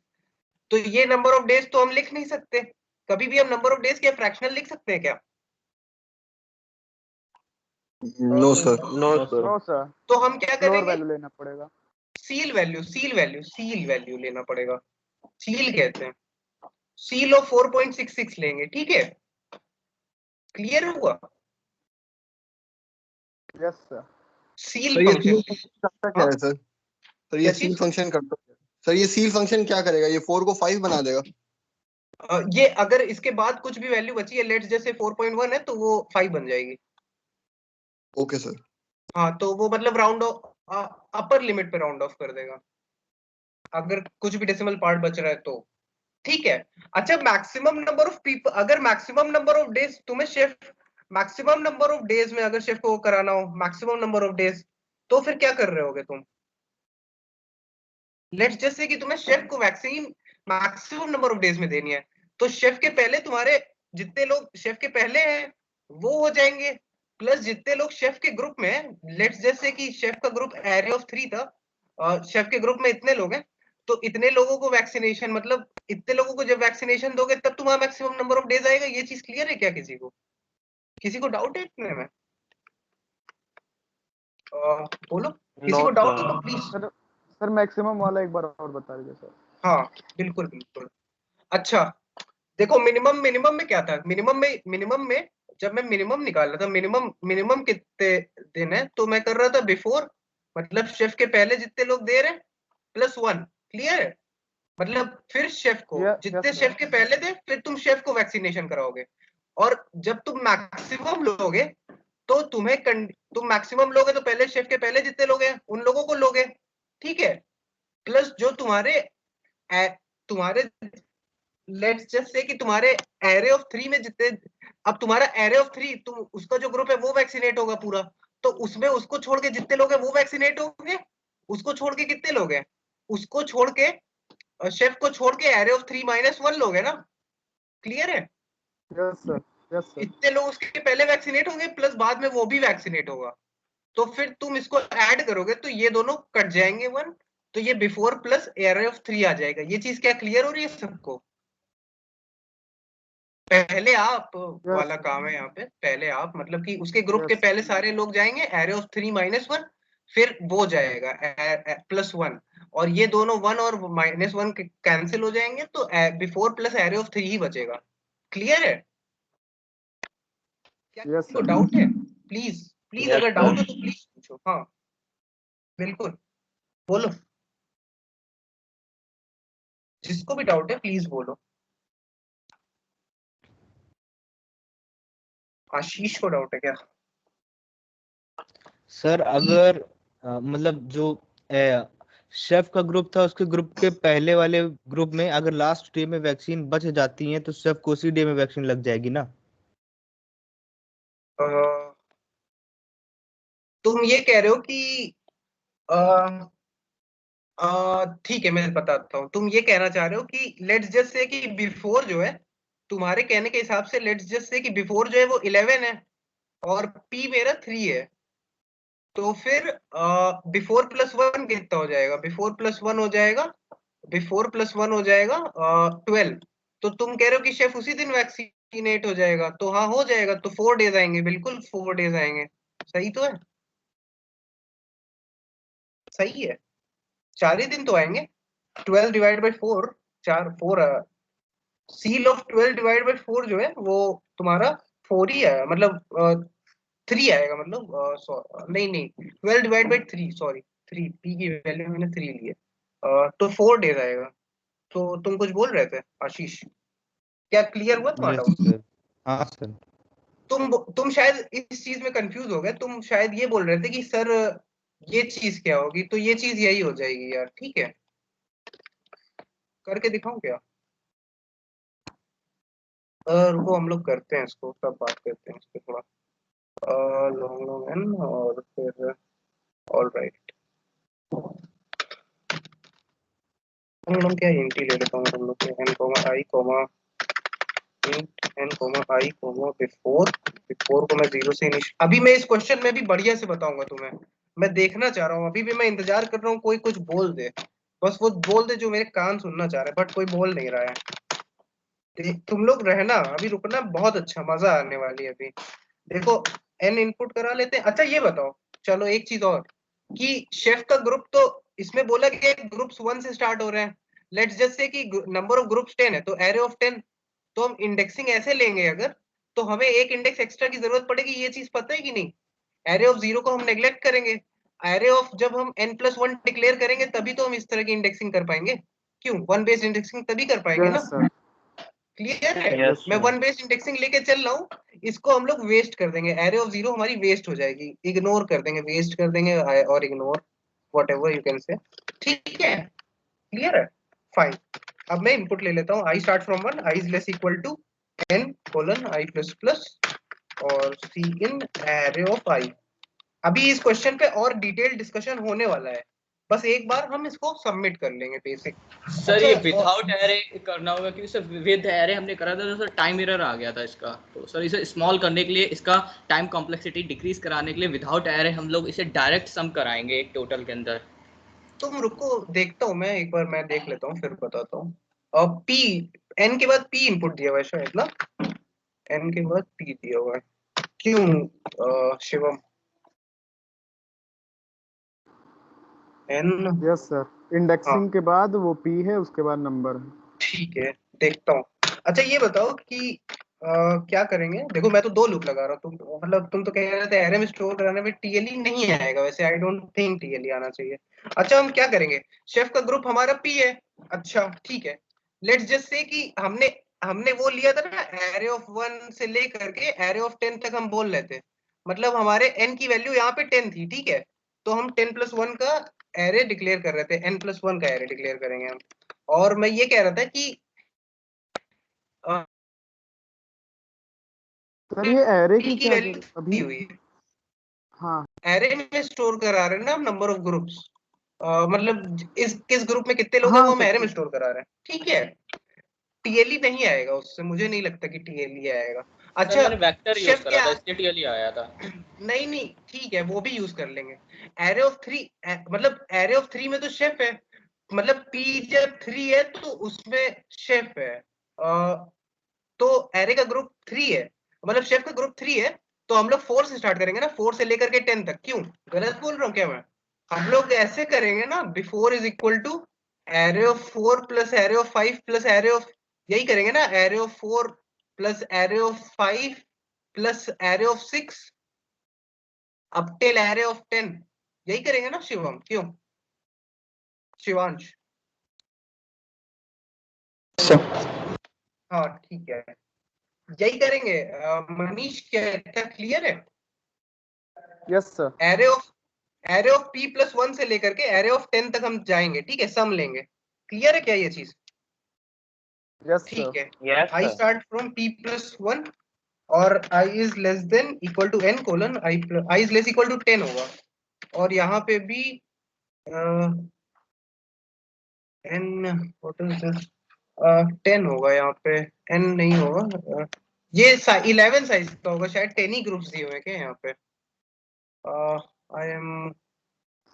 तो ये नंबर ऑफ डेज तो हम लिख नहीं सकते। कभी भी हम नंबर ऑफ डेज के फ्रैक्शनल लिख सकते हैं क्या? No sir. नो सर, तो हम क्या फ्लोर करेंगे? वैल्यू लेना पड़ेगा। सील वैल्यू लेना पड़ेगा। सील कहते हैं, सील ऑफ 4.66 लेंगे। ठीक है, क्लियर हुआ? Yes sir. सील सर ये फंक्शन करता क्या है सर? सर ये क्या सील चीज? फंक्शन करता क्या है? सर ये सील फंक्शन क्या करेगा? ये 4 को 5 बना देगा? ये अगर इसके बाद कुछ भी वैल्यू बची है, लेट्स जैसे 4.1 है तो वो 5 बन जाएगी। Okay sir. हाँ, तो वो मतलब राउंड ऑफ अपर लिमिट पे राउंड ऑफ कर देगा अगर कुछ भी डेसिमल पार्ट बच रहा है तो। ठीक है। अच्छा, मैक्सिमम नंबर ऑफ पीपल, अगर मैक्सिमम नंबर ऑफ डेज तुम्हें chef, maximum number of days में अगर शेफ को कराना हो मैक्सिमम नंबर ऑफ डेज, तो फिर क्या कर रहे होगे तुम? लेट्स जस्ट से कि तुम्हें शेफ को vaccine maximum number of days में देनी है, तो शेफ के पहले तुम्हारे जितने लोग शेफ के पहले हैं वो हो जाएंगे, प्लस जितने लोग शेफ के ग्रुप में हैं। लेट्स जस्ट से कि शेफ का ग्रुप एरे ऑफ 3 था और शेफ के ग्रुप में इतने लोग हैं, तो इतने लोगों को वैक्सीनेशन, मतलब इतने लोगों को जब वैक्सीनेशन दोगे तब तुम्हारा मैक्सिमम नंबर ऑफ डेज आएगा। ये चीज क्लियर है क्या? किसी को डाउट है इतने में? बोलो, किसी को डाउट हो तो प्लीज। सर मैक्सिमम वाला एक बार और बता दीजिए सर। हाँ बिल्कुल बिल्कुल। अच्छा देखो, मिनिमम में क्या था? मिनिमम में जब मैं मिनिमम निकाल रहा था, मिनिमम कितने दिन है, तो मैं कर रहा था बिफोर, मतलब शेफ के पहले जितने लोग दे रहे हैं प्लस 1। क्लियर है? मतलब फिर शेफ को जितने yes, शेफ के पहले थे फिर तुम शेफ को वैक्सीनेशन कराओगे। और जब तुम मैक्सिमम लोगे तो तुम मैक्सिमम लोगे तो पहले शेफ के पहले जितने लोग हैं उन लोगों को लोगे। ठीक है, प्लस जो तुम्हारे लेट्स जस्ट से कि तुम्हारे एरे ऑफ 3 में जितने, अब तुम्हारा एरे ऑफ 3 तुम उसका जो ग्रुप है वो वैक्सीनेट होगा पूरा, तो उसमें उसको छोड़ के जितने लोग हैं वो वैक्सीनेट होंगे। उसको छोड़ के कितने लोग हैं? उसको छोड़ के शेफ को छोड़ के एरे ऑफ 3 -1 लोग हैं ना। क्लियर है? Yes sir, yes sir. इतने लोग उसके पहले वैक्सीनेट होंगे प्लस बाद में वो भी वैक्सीनेट होगा, तो फिर तुम इसको ऐड करोगे तो ये दोनों कट जाएंगे 1, तो ये बिफोर प्लस एरे ऑफ 3 आ जाएगा। ये चीज क्या क्लियर हो रही है सबको? पहले आप वाला काम है यहाँ पे, पहले आप मतलब कि उसके ग्रुप के पहले सारे लोग जाएंगे एरे ऑफ 3 -1, फिर वो जाएगा +1, और ये दोनों 1 और -1 कैंसिल हो जाएंगे तो बिफोर प्लस एरे ऑफ 3 ही बचेगा। क्लियर है? क्या यस किसी को सर। डाउट है? प्लीज प्लीज Yes, अगर sir. डाउट हो तो प्लीज पूछो। हाँ बिल्कुल, बोलो, जिसको भी डाउट है प्लीज बोलो। आशीष को डाउट है क्या? सर अगर मतलब जो शेफ का ग्रुप था उसके ग्रुप के पहले वाले ग्रुप में अगर लास्ट डे में वैक्सीन बच जाती है तो शेफ को उसी डे में वैक्सीन लग जाएगी ना? तुम ये कह रहे हो कि ठीक है, मैं बताता हूँ। तुम ये कहना चाह रहे हो कि लेट्स जस्ट से कि बिफोर जो है, तुम्हारे कहने के हिसाब से लेट्स जस्ट से कि बिफोर जो है वो 11 है और पी मेरा 3 है, तो फिर बिफोर +1 कितना हो जाएगा? बिफोर प्लस वन हो जाएगा 12। तो तुम कह रहे हो कि शेफ उसी दिन वैक्सीनेट हो जाएगा, तो हाँ हो जाएगा, तो 4 डेज आएंगे, बिल्कुल 4 डेज आएंगे। सही तो है? सही है, 4 ही दिन तो आएंगे। 12 divide by 4, 4 seal of 12 divide by 4 जो है वो तुम्हारा 4 ही है, मतलब 3 आएगा, मतलब नहीं 12 डिवाइड बाई 3, सॉरी 3, पी की वैल्यू मैंने 3 ली है, तो 4 डेज आएगा। तो तुम कुछ बोल रहे थे आशीष, क्या क्लियर हुआ तुम्हारा यस डाउट? सर। हाँ सर। तुम शायद इस चीज में कंफ्यूज हो गए, तुम शायद ये बोल रहे थे कि सर ये चीज क्या होगी, तो ये चीज यही हो जाएगी यार, ठीक है करके दिखाऊं क्या? रुको हम लोग करते हैं इसको, तब बात करते हैं इस पे थोड़ा। लॉन्ग लॉन्ग एन और फिर ऑल राइट, हम लोग क्या इंट ही ले लेता हूँ, हम लोग N comma I comma int N comma I comma before, before को मैं 0 से अभी मैं इस क्वेश्चन में भी बढ़िया से बताऊंगा तुम्हें, मैं देखना चाह रहा हूँ, अभी भी मैं इंतजार कर रहा हूँ कोई कुछ बोल दे, बस वो बोल दे जो मेरे कान सुनना चाह रहे हैं, बट कोई बोल नहीं रहा है। तुम लोग रहना, अभी रुकना, बहुत अच्छा मजा आने वाली है अभी। देखो एन इनपुट करा लेते हैं। अच्छा ये बताओ, चलो एक चीज और, कि शेफ का ग्रुप तो इसमें बोला गया ग्रुप्स 1 से स्टार्ट हो रहे हैं, लेट्स जस्ट से कि नंबर ऑफ ग्रुप्स 10 है, तो एरे ऑफ 10, तो हम इंडेक्सिंग ऐसे लेंगे अगर, तो हमें एक इंडेक्स एक्स्ट्रा की जरूरत पड़ेगी, ये चीज पता है कि नहीं? एरे ऑफ 0 को हम नेग्लेक्ट करेंगे, एरे ऑफ जब हम n+1 डिक्लेयर करेंगे तभी तो हम इस तरह की इंडेक्सिंग कर पाएंगे, क्यों? वन बेस्ड इंडेक्सिंग तभी कर पाएंगे ना। Yes sir. क्लियर है? यस मैं वन बेस्ड इंडेक्सिंग लेके चल रहा हूँ, इसको हम लोग वेस्ट कर देंगे, एरे ऑफ 0 हमारी वेस्ट हो जाएगी, इग्नोर कर देंगे, वेस्ट कर देंगे और ignore, whatever you can say, ठीक है? क्लियर है? फाइन। अब मैं इनपुट ले लेता हूँ, I start from 1, I is less equal to n colon I plus plus और सी इन एरे ऑफ आई। अभी इस क्वेश्चन पे और डिटेल डिस्कशन होने वाला है, बस एक बार हम इसको सबमिट कर लेंगे बेसिक। सर अच्छा, ये विदाउट एरे करना होगा, क्योंकि सर विद एरे हमने करा था तो सर टाइम एरर आ गया था इसका, तो सर इसे स्मॉल करने के लिए, इसका टाइम कॉम्प्लेक्सिटी डिक्रीज कराने के लिए विदाउट एरे हम लोग इसे डायरेक्ट सम कराएंगे एक टोटल के अंदर। तुम रुको, देखता हूँ मैं एक बार, मैं देख लेता हूँ फिर बताता हूँ। और पी, एन के बाद पी इनपुट दिया हुआ है शायद ना, एन के बाद पी दिया हुआ है, क्यों Shivam? N, yes sir, indexing के बाद वो पी है, उसके बाद नंबर है। ठीक है देखता हूँ। अच्छा ये बताओ कि क्या करेंगे, देखो मैं तो 2 लूप लगा रहा हूँ, तुम मतलब तुम तो कह रहे थे एरे में स्टोर कराने में टीएलई नहीं आएगा, वैसे आई डोंट थिंक टीएलई आना चाहिए। अच्छा हम क्या करेंगे, शेफ का ग्रुप हमारा पी है, अच्छा ठीक है, लेट्स जस्ट से कि हमने हमने वो लिया था ना, एरे ऑफ 1 से लेकर के एरे ऑफ 10 तक हम बोल रहे थे, मतलब हमारे n की वैल्यू यहाँ पे 10 थी, ठीक है, तो हम 10+1 का एरे डिक्लेयर कर रहे थे, n+1 का एरे डिक्लेयर करेंगे हम। और मैं ये कह रहा था कि सर ये एरे की n की क्या वैल्यू दी अभी? हुई है, हाँ एरे में स्टोर करा रहे हैं ना हम नंबर ऑफ ग्रुप्स, मतलब इस किस ग्रुप में कितने लोग हैं हाँ वो हम सर, एरे में स्टोर करा रहे हैं, ठीक है। टीएलई नहीं आएगा उससे, मुझे नहीं लगता कि टीएलई आएगा। सर अच्छा मैंने वेक्टर यूज शेफ करा क्या, था, इसलिए टीएलई आया था। नहीं नहीं ठीक है वो भी यूज कर लेंगे। एरे ऑफ 3, मतलब एरे ऑफ 3 में तो शेफ है, मतलब पी जब 3 है तो उसमें शेफ है, तो एरे का ग्रुप 3 है, मतलब शेफ का ग्रुप 3 है, तो हम लोग 4 से स्टार्ट करेंगे ना, 4 से लेकर के 10 तक, क्यों गलत बोल रहा हूँ क्या मैं? हम लोग ऐसे करेंगे ना, before is equal to array of 4 plus array of 5 plus array of, यही करेंगे ना, array of 4 plus array of 5 plus array of 6 up till array of 10, यही करेंगे ना शिवम, क्यों शिवांश? हाँ ठीक है, यही करेंगे। मनीष क्या क्लियर है? Yes sir. Array of p+1 से लेकर के एरे ऑफ 10 तक हम जाएंगे, ठीक है, सम लेंगे, क्लियर है क्या ये चीज? यस ठीक सर। है, yes I sir. Start from p+1 और i is less than equal to n colon i is less equal to 10 होगा, और यहाँ पे भी n व्हाट इज दिस 10 होगा, यहाँ पे n नहीं होगा, ये 11 साइज का होगा शायद, 10 ही ग्रुप्स दिए हुए क्या यहाँ पे? आई एम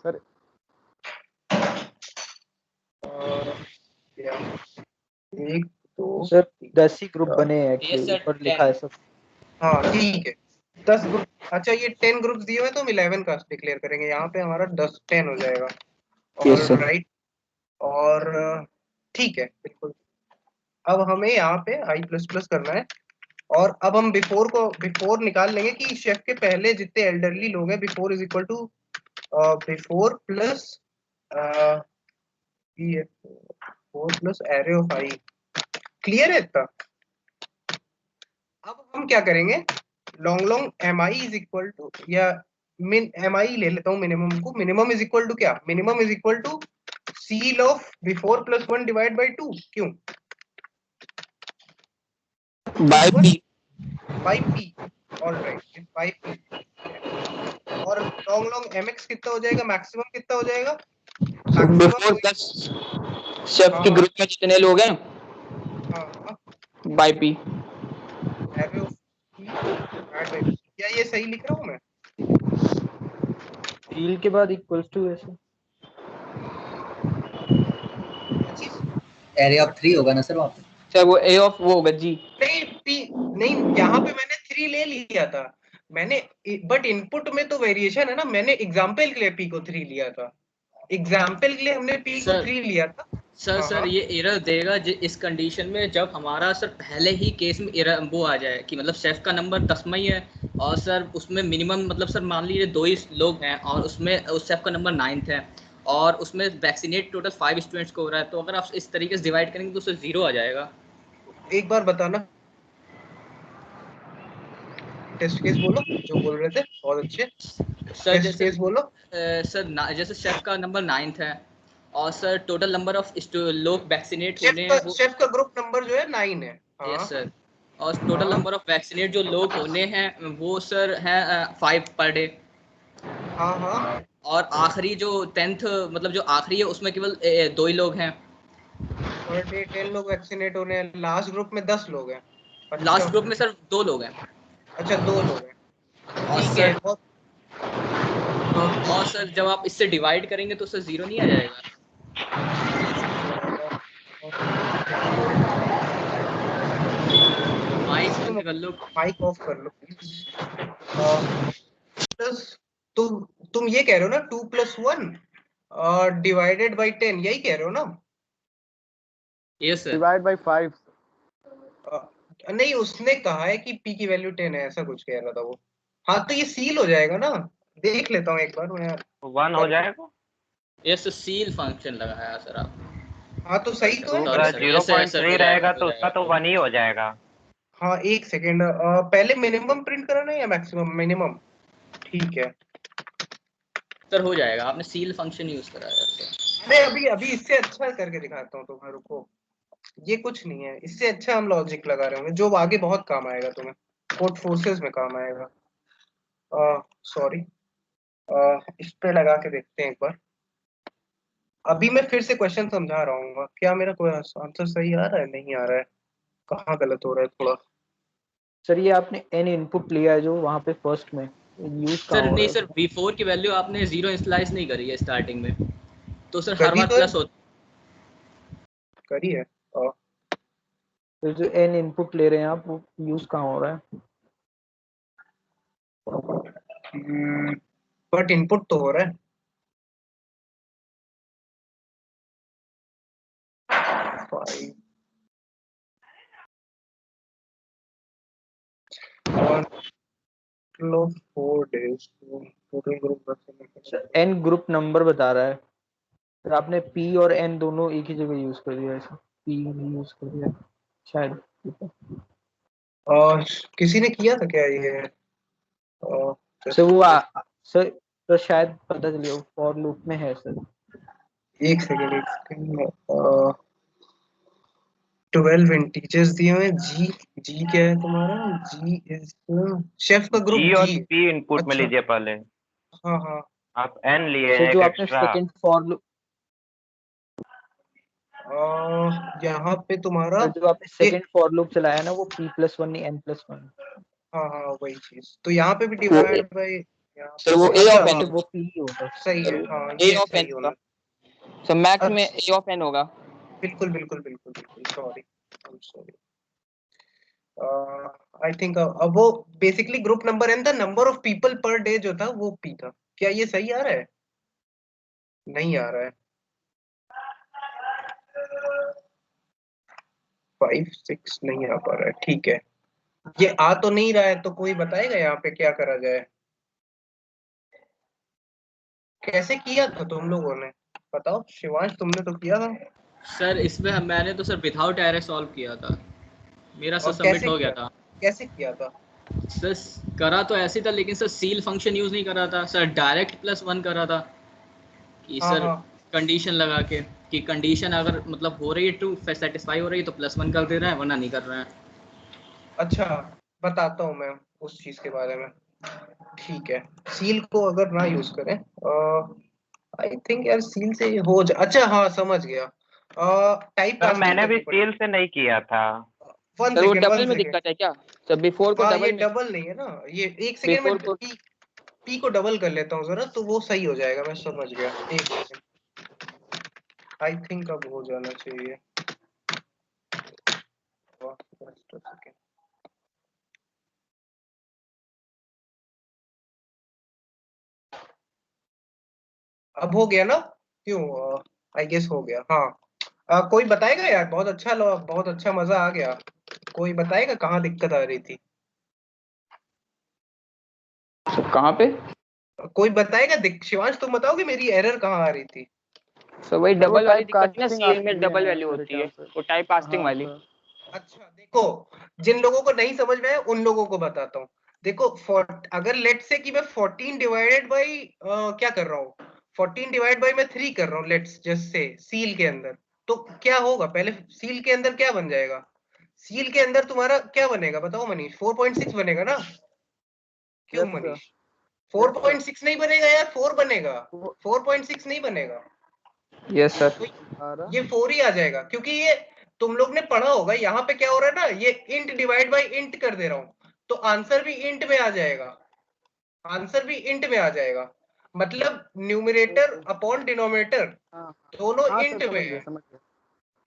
सर एक दो सर 10 ही ग्रुप बने हैं ये एक्चुअली, सर ऊपर लिखा है सब। हाँ ठीक है 10 ग्रुप। अच्छा ये 10 ग्रुप्स दिए हुए हैं तो हम 11 का डिक्लेयर करेंगे, यहाँ पे हमारा 10 हो जाएगा, Yes, sir. और राइट, और ठीक है बिल्कुल। अब हमें यहाँ पे आई प्लस प्लस करना है, और अब हम बिफोर निकाल लेंगे कि शेफ के पहले जितने एल्डरली लोग हैं, before is equal to before plus 4 plus array of I. Clear है इतना? अब हम क्या करेंगे, long long M I is equal to, या मिन एम आई ले लेता हूँ मिनिमम को। मिनिमम इज इक्वल टू क्या, minimum is equal to ceil of before plus 1 divide by 2। क्यों? By P. By P, alright, by P. और लॉन्ग लॉन्ग एम एक्स कितना हो जाएगा, मैक्सिमम कितना हो जाएगा? बिफोर प्लस शेफ के ग्रुप में जितने लोग हैं by P. Array of P divide by P. क्या ये सही लिख रहा हूँ मैं? सील के बाद इक्वल्स टू ऐसे एरे ऑफ 3 होगा ना सर वहाँ पे? सर वो ए ऑफ वो होगा जी। नहीं पी नहीं, यहाँ पे मैंने 3 ले लिया था मैंने, बट इनपुट में तो वेरिएशन है ना। मैंने एग्जाम्पल के लिए पी को 3 लिया था, एग्जाम्पल के लिए हमने पी को 3 लिया था। सर ये एरर देगा इस कंडीशन में जब हमारा सर पहले ही केस में एरर वो आ जाए कि मतलब शेफ का नंबर 10वां ही है और सर उसमें मिनिमम मतलब सर मान लीजिए 2 ही लोग हैं और उसमें उस शेफ का नंबर 9th है और उसमें वैक्सीनेट टोटल 5 स्टूडेंट्स को हो रहा है, तो अगर आप इस तरीके से डिवाइड करेंगे तो सर 0 आ जाएगा। एक बार बताना, टेस्ट केस बोलो जो बोल रहे थे, बहुत अच्छे। सर टेस्ट केस बोलो। सर जैसे शेफ का नंबर 9th है और सर टोटल नंबर ऑफ लोग वैक्सीनेट होने हैं वो शेफ का ग्रुप नंबर जो है 9 है। यस सर, और टोटल नंबर ऑफ वैक्सीनेट जो लोग होने हैं वो सर है 5 पर डे। हाँ हाँ। और आखिरी जो 10th मतलब जो आखिरी है उसमें केवल 2 ही लोग हैं। पर डे 10 लोग वैक्सीनेट होने हैं। लास्ट ग्रुप में 10 लोग हैं। लास्ट ग्रुप में सर 2 लोग हैं। अच्छा 2 लोग हैं, और ठीक सर है। और सर जब आप इससे डिवाइड करेंगे तो सर 0 नहीं आ जाएगा। माइक बंद कर लो, माइक ऑफ कर लो प्लीज। प्लस तुम ये कह रहे हो ना 2 + 1 डिवाइडेड बाई 10, यही कह रहे हो ना? Yes sir. Divide by 5। नहीं, उसने कहा है कि p की वैल्यू 10 है, ऐसा कुछ कह रहा था वो। हाँ तो ये सील हो जाएगा ना, देख लेता हूँ एक बार मैं। 1 हो जाएगा। यस सील फंक्शन लगाया सर आप। हाँ तो सही तो है। अगर 0.3 रहेगा तो उसका तो 1 ही हो जाएगा। हाँ एक सेकेंड, पहले मिनिमम प्रिंट कराना है या मैक्सिमम? मिनिमम, ठीक है सर हो जाएगा, आपने सील फंक्शन यूज कराया सर। मैं अभी अभी इससे अच्छा करके दिखाता हूँ तुम्हें, रुको। ये कुछ नहीं है, इससे अच्छा हम लॉजिक लगा रहे होंगे जो आगे बहुत काम आएगा तुम्हें, कोड फोर्सेस में काम आएगा। सॉरी, इस पे लगा के देखते हैं एक बार। अभी मैं फिर से क्वेश्चन समझा रहा हूँ, क्या मेरा कोई आंसर सही आ रहा है, नहीं आ रहा है, कहाँ गलत हो रहा है थोड़ा? सर ये आपने n इनपुट लिया है जो वहाँ पे फर्स्ट में यूज सर नहीं सर v4 की वैल्यू आपने 0 इनिशियलाइज नहीं करी है स्टार्टिंग में, तो सर हर बार तो प्लस होता करी है। तो जो n इनपुट ले रहे हैं आप वो यूज कहाँ हो रहा है? बट इनपुट तो हो रहा है। of 4 days total group sir n group number बता रहा है, तो आपने p और n दोनों एक ही जगह यूज कर दिया, ऐसा p यूज कर दिया शायद। और किसी ने किया था क्या ये? सर वो सर तो शायद पता चलिए फॉर लूप में है सर। एक सेकंड 12 इंटीजर्स दिए हुए। जी जी क्या है तुम्हारा? जी इज शेफ का ग्रुप G और जी। P इनपुट में अच्छा। लीजिए पहले। हाँ हाँ। आप n लिए सर हैं जो एक आपने एक्स्ट्रा। सेकंड फॉर लूप यहाँ पे तुम्हारा जो आपने ये, सेकंड फॉर लूप चलाया ना वो p+1 नहीं n+1। हाँ हाँ वही चीज, तो यहाँ पे भी वो डिवाइड बाय, सर वो a अच्छा ऑफ हाँ n वो p होगा सही है, हाँ a ये ऑफ सही n होना। होगा। सर मैक्स में अच्छा a ऑफ n होगा। बिल्कुल बिल्कुल बिल्कुल बिल्कुल, sorry I am sorry. I think अब वो बेसिकली ग्रुप नंबर एन था, number of people per day जो था वो पी था। क्या ये सही आ रहा है? नहीं आ रहा है। 5 6 नहीं आ पा रहा है, ठीक है। ये आ तो नहीं रहा है, तो कोई बताएगा यहाँ पे क्या करा जाए? कैसे किया था तुम लोगों ने, बताओ शिवांश, तुमने तो किया था। सर इसमें मैंने तो सर विदाउट एरर सॉल्व किया था, मेरा सर और सबमिट कैसे हो गया किया था। कैसे किया था? सर करा तो ऐसे था, लेकिन सर सील फंक्शन यूज नहीं करा था सर, डायरेक्ट +1 करा था कि हाँ सर हाँ कंडीशन लगा के कि कंडीशन अगर मतलब हो रही है ट्रू, सेटिस्फाई हो रही है तो +1 कर दे रहा है, वरना नहीं कर रहा है। अच्छा, बताता हूँ मैं उस चीज के बारे में। ठीक है, सील को अगर ना यूज करें, आई थिंक यार सील से हो जा, अच्छा हाँ समझ गया, टाइप सर कास्टिंग मैंने भी करनी पड़ेगी। सील से नहीं किया था। वन सर वो सेकेंड डबल वन में सेकेंड दिक्कत है क्या? सर बिफोर को हाँ ये डबल में, डबल नहीं है ना, ये एक सेकेंड में बिफोर को पी को डबल कर लेता हूँ जरा, तो वो सही हो जाएगा। मैं समझ गया, एक सेकेंड, आई थिंक अब हो जाना चाहिए। just a second. अब हो गया ना? क्यों? आई गेस हो गया। हाँ, कोई बताएगा यार? बहुत अच्छा, मजा आ गया। कोई बताएगा कहाँ दिक्कत आ रही थी? कहाँ पे? कोई बताएगा? शिवांश तुम बताओगे मेरी एरर कहाँ आ रही थी? सर वही सर वो डबल वाली टाइप दिक्कत है ना, कास्टिंग सील में आपकी डबल है वैल्यू मेरे होती है, ख्याल से। वो टाइप कास्टिंग हाँ वाली। सर। अच्छा देखो, जिन लोगों को नहीं समझ में आया उन लोगों को बताता हूँ। देखो अगर लेट से कि मैं 14 डिवाइडेड बाई क्या कर रहा हूँ, 14 डिवाइड बाई मैं 3 कर रहा हूँ, लेट्स जस्ट से सील के अंदर, तो क्या होगा? पहले सील के अंदर क्या बन जाएगा? सील के अंदर तुम्हारा क्या बनेगा बताओ मनीष? 4.6 बनेगा ना? क्यों यस सर। मनीष? 4.6 नहीं बनेगा यार, 4 बनेगा, 4.6 नहीं बनेगा। Yes sir. तो ये 4 ही आ जाएगा, क्योंकि ये तुम लोग ने पढ़ा होगा, यहाँ पे क्या हो रहा है ना, ये इंट डिवाइड बाय इंट कर दे रहा हूं, तो आंसर भी इंट में आ जाएगा, आंसर भी इंट में आ जाएगा। मतलब न्यूमरेटर अपॉन डिनोमिनेटर हाँ दोनों हाँ सर, इंट में समझ गया है, समझ गया।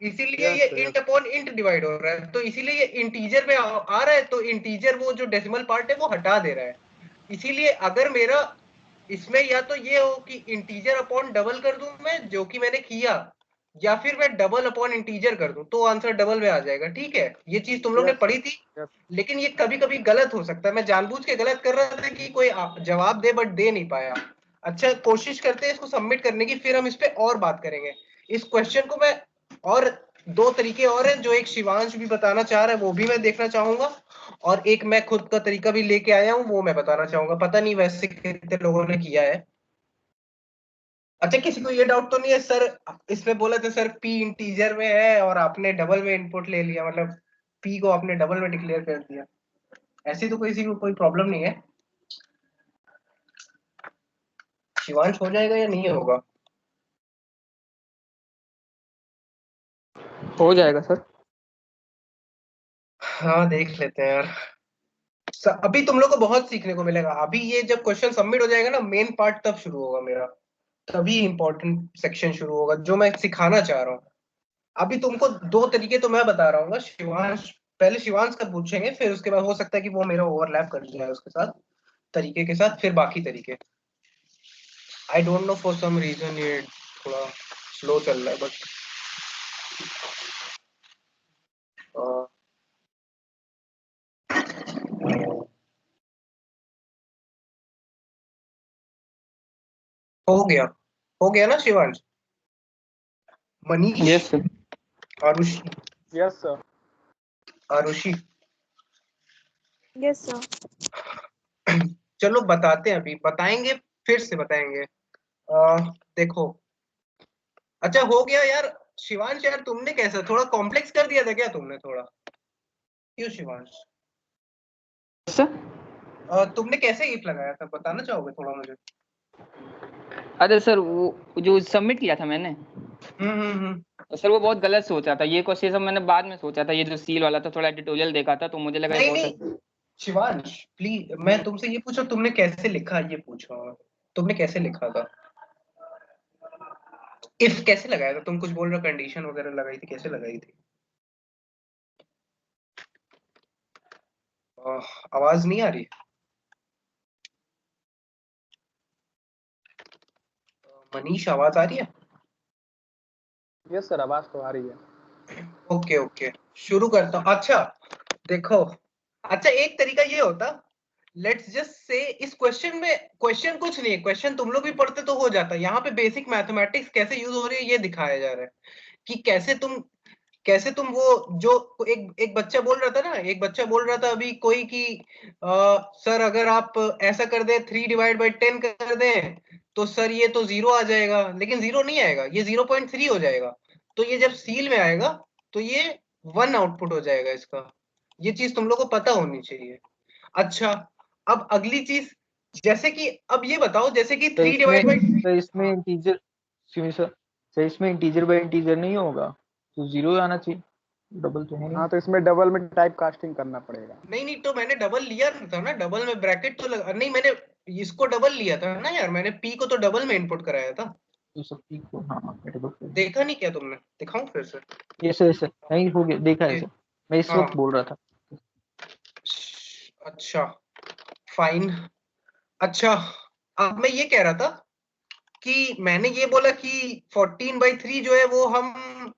इसीलिए यस ये sir, int yes. Upon int divide हो रहा है, तो इसीलिए ये इंटीजर में आ रहा है, तो इंटीजर वो जो डेसिमल पार्ट है वो हटा दे रहा है। इसीलिए अगर मेरा इसमें या तो ये हो कि इंटीजर अपॉन डबल कर दूं मैं, जो कि मैंने किया, या फिर मैं डबल अपॉन इंटीजर कर दूं, तो आंसर डबल में आ जाएगा। ठीक है, ये चीज तुम लोग ने यस पढ़ी सर। थी, यस। लेकिन ये कभी कभी गलत हो सकता है। मैं जानबूझ के गलत कर रहा था कि कोई जवाब दे, बट दे नहीं पाया। अच्छा, कोशिश करते हैं इसको सबमिट करने की, फिर हम इस पे और बात करेंगे। इस क्वेश्चन को मैं और दो तरीके और हैं, जो एक शिवांश भी बताना चाह रहा है, वो भी मैं देखना चाहूंगा, और एक मैं खुद का तरीका भी लेके आया हूँ, वो मैं बताना चाहूंगा। पता नहीं वैसे कितने लोगों ने किया है। अच्छा, किसी को ये डाउट तो नहीं है सर, इसमें बोला था सर पी इंटीजर में है और आपने डबल में इनपुट ले लिया, मतलब पी को आपने डबल में डिक्लेयर कर दिया? ऐसी तो किसी को कोई प्रॉब्लम नहीं है। शिवांश हो जाएगा या नहीं होगा? हो जाएगा सर। हाँ देख लेते हैं यार। अभी तुम लोग को बहुत सीखने को मिलेगा। अभी ये जब क्वेश्चन सबमिट हो जाएगा ना, मेन पार्ट तब शुरू होगा मेरा, तभी इंपॉर्टेंट सेक्शन शुरू होगा जो मैं सिखाना चाह रहा हूँ। अभी तुमको दो तरीके तो मैं बता रहा हूँ, शिवांश पहले शिवांश का पूछेंगे, फिर उसके बाद हो सकता है कि वो मेरा ओवरलैप कर जाए उसके साथ, तरीके के साथ, फिर बाकी तरीके। I don't know for some reason ये थोड़ा स्लो चल रहा है, बट हो गया ना Shivansh? Manish, yes sir. Arushi, yes sir. Arushi, yes sir. चलो बताते हैं, अभी बताएंगे, फिर से बताएंगे। देखो, अच्छा हो गया यार। शिवांश यार तुमने कैसा, थोड़ा कॉम्प्लेक्स कर दिया था क्या तुमने थोड़ा? क्यों शिवांश? सर तुमने कैसे इफ लगाया था, बताना चाहोगे थोड़ा मुझे? अरे सर वो जो सबमिट किया था मैंने, हम्म। सर वो बहुत गलत सोचा था। ये क्वेश्चन सब मैंने बाद में सोचा था, ये जो सील वाला था थोड़ा ट्यूटोरियल देखा था, तो मुझे लगा ये नहीं बहुत नहीं शिवांश, प्लीज, मैं तुमसे ये पूछा तुमने कैसे लिखा, ये पूछा मैं। तुमने कैसे लिखा था? इफ कैसे लगाया था? तुम कुछ बोल रहे हो, कंडीशन वगैरह लगाई थी, कैसे लगाई थी? आवाज नहीं आ रही? मनीष आवाज आ रही है? यस सर, आवाज तो आ रही है। ओके ओके, शुरू करता हूँ। अच्छा देखो, अच्छा एक तरीका ये होता, लेट्स जस्ट से इस क्वेश्चन में, क्वेश्चन कुछ नहीं है, क्वेश्चन तुम लोग भी पढ़ते तो हो जाता। यहाँ पे बेसिक मैथमेटिक्स कैसे यूज हो रही है ये दिखाया जा रहा है। कि कैसे तुम वो जो एक बच्चा बोल रहा था ना, एक बच्चा बोल रहा था अभी कोई कि सर अगर आप ऐसा कर दे 3/10 कर दें तो सर ये तो 0 आ जाएगा, लेकिन 0 नहीं आएगा, ये 0.3 हो जाएगा। तो ये जब सील में आएगा तो ये 1 आउटपुट हो जाएगा इसका। ये चीज तुम लोग को पता होनी चाहिए। अच्छा, अब अगली चीज, जैसे कि अब ये बताओ, जैसे कि तो 3/10 तो इसमें इंटीजर, सुनिए सर, तो इसमें इंटीजर बाय इंटीजर नहीं होगा, तो 0 आना चाहिए, डबल तो है नहीं। हाँ तो इसमें डबल में टाइप कास्टिंग करना पड़ेगा। नहीं, तो मैंने डबल लिया था ना, डबल में ब्रैकेट तो नहीं, मैंने इसको डबल लिया था ना यार, मैंने पी को तो डबल में इनपुट कराया था। तो सब ठीक हो, हाँ डबल। देखा नहीं क्या तुमने? दिखाऊं फिर से? ये सर नहीं हो गया, देखा है ये सर, मैं इस हाँ, वक्त बोल रहा था। अच्छा फाइन। अच्छा, अब मैं ये कह रहा था कि मैंने ये बोला कि 14/3 जो है वो हम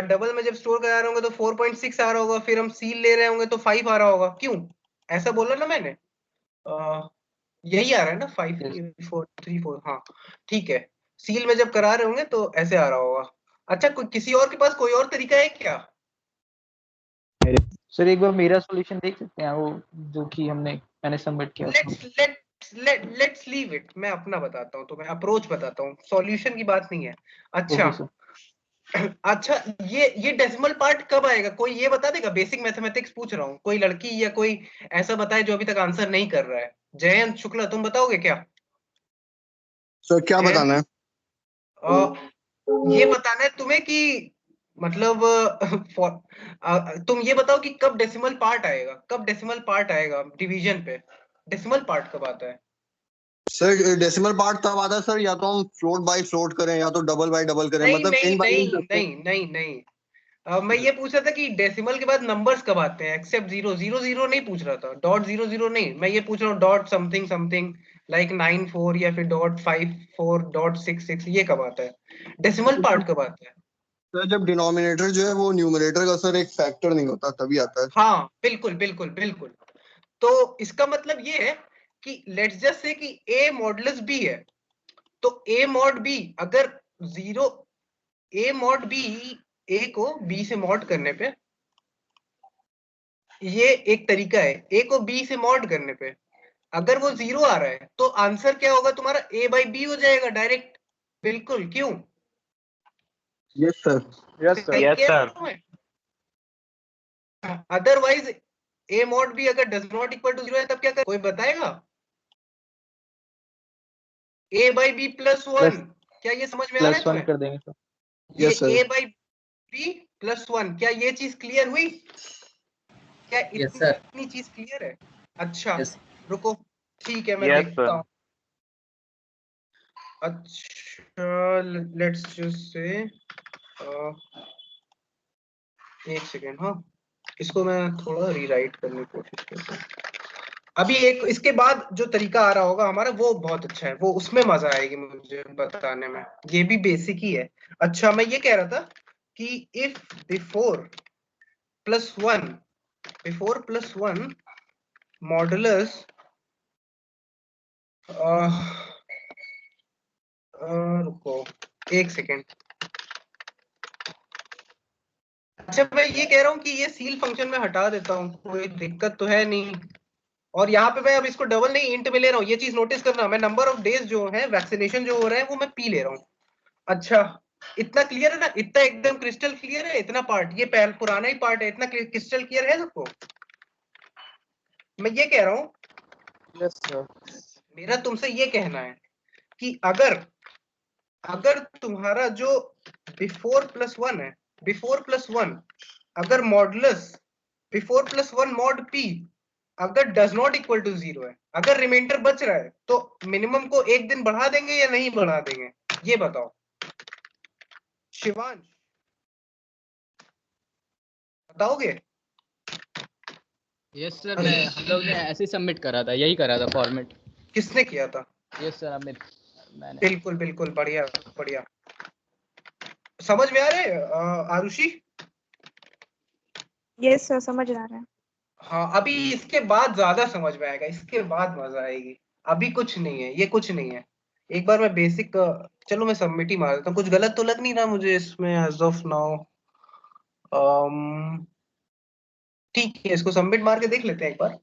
डबल में जब स्टोर करा रहे होंगे तो 4.6 आ रहा होगा, फिर हम सील ले रहे होंगे तो 5 आ रहा होगा। क्यों ऐसा बोला ना मैंने? यही आ रहा है ना 5 Yes. 4 3 4। हाँ ठीक है, सील में जब करा रहे होंगे तो ऐसे आ रहा होगा। अच्छा, कोई किसी और के पास कोई और तरीका है क्या? सर एक बार मेरा सॉल्यूशन देख सकते हैं, वो जो कि मैंने सबमिट किया था। लेट्स लीव इट, मैं अपना बताता हूँ तुम्हें, अप्रोच बताता हूँ, सॉल्यूशन की बात नहीं है। अच्छा ओके सर। अच्छा, ये डेसिमल पार्ट कब आएगा? कोई ये बता देगा? बेसिक मैथमेटिक्स पूछ रहा हूँ, कोई लड़की या कोई ऐसा बताए जो अभी तक आंसर नहीं कर रहा है। जयंत शुक्ला, तुम बताओगे क्या? सर क्या जयंत, बताना है? ये बताना है तुम्हें कि मतलब तुम ये बताओ कि कब डेसिमल पार्ट आएगा, कब डेसिमल पार्ट आएगा डिवीजन पे? डेसिमल पार्ट कब आता है? सर डेसिमल पार्ट तब आता है सर, या तो हम फ्लोट बाय फ्लोट करें या तो डबल बाय डबल करें, नहीं मतलब नहीं इन बाय इन नहीं करते हैं। नहीं नहीं नहीं, मैं ये पूछ रहा था कि डेसिमल के बाद नंबर्स कब आते हैं, एक्सेप्ट 0 0 0 नहीं पूछ रहा था, डॉट 0 0 नहीं, मैं ये पूछ रहा हूँ डॉट समथिंग समथिंग लाइक 94 या फिर डॉट 54 डॉट 66, ये कब आता है? डेसिमल पार्ट कब आता है? सर जब डिनोमिनेटर जो है वो न्यूमरेटर का सर एक फैक्टर नहीं होता तभी आता है। हाँ बिल्कुल बिल्कुल बिल्कुल। तो इसका मतलब ये है कि लेट्स जस्ट से कि a मॉडुलस b है, तो a मॉड b अगर 0, a मॉड b, a को b से मॉड करने पे, ये एक तरीका है, a को b से मॉड करने पे अगर वो 0 आ रहा है तो आंसर क्या होगा तुम्हारा? a/b हो जाएगा डायरेक्ट। बिल्कुल, क्यों? Yes sir. Yes sir. Yes sir. Otherwise a mod b अगर डज नॉट इक्वल टू 0 है तब क्या कर, कोई बताएगा? a/b + 1, क्या ये समझ में आ रहा है +1 तुम्हें? कर देंगे सर। ये यस सर। a/b + 1, क्या ये चीज क्लियर हुई? क्या यस सर। इतनी चीज क्लियर है? अच्छा यस। रुको, ठीक है मैं यस देखता सर। हूँ। अच्छा लेट्स जस्ट से एक सेकेंड, हाँ इसको मैं थोड़ा रीराइट करने की कोशिश करता हूँ। अभी एक इसके बाद जो तरीका आ रहा होगा हमारा वो बहुत अच्छा है, वो उसमें मजा आएगी मुझे बताने में, ये भी बेसिक ही है। अच्छा, मैं ये कह रहा था कि if before plus one modulus रुको एक सेकेंड। अच्छा, मैं ये कह रहा हूँ कि ये सील फंक्शन में हटा देता हूँ, कोई दिक्कत तो है नहीं। और यहाँ पे मैं अब इसको डबल नहीं इंट में ले रहा हूँ, ये चीज नोटिस करना, मैं नंबर ऑफ डेज जो है वैक्सीनेशन जो हो रहा है वो मैं पी ले रहा हूँ। अच्छा, इतना क्लियर है ना? इतना एकदम क्रिस्टल क्लियर है इतना पार्ट, ये पहले पुराना ही पार्ट है, इतना क्रिस्टल क्लियर है सबको? मैं ये कह रहा हूँ, यस सर। मेरा तुमसे ये कहना है कि अगर तुम्हारा जो बिफोर प्लस वन है, बिफोर प्लस वन अगर modulus before plus one mod P अगर डज नॉट इक्वल टू 0 है, अगर रिमाइंडर बच रहा है, तो मिनिमम को एक दिन बढ़ा देंगे या नहीं बढ़ा देंगे? ये बताओ शिवांश, बताओगे? यस सर, मैं हम लोग ने ऐसे सबमिट करा था, यही करा था फॉर्मेट। किसने किया था? यस सर, अमित मैंने। बिल्कुल बिल्कुल, बढ़िया बढ़िया, समझ में आ रहे हैं आरुषि? यस सर, समझ आ रहा है। हाँ, अभी इसके बाद ज्यादा समझ में आएगा, इसके बाद मजा आएगी, अभी कुछ नहीं है, ये कुछ नहीं है, एक बार मैं बेसिक चलो मैं सबमिट ही मार देता हूँ, कुछ गलत तो लग नहीं रहा मुझे इसमें एज ऑफ नाउ। ठीक है, इसको सबमिट मार के देख लेते हैं एक बार।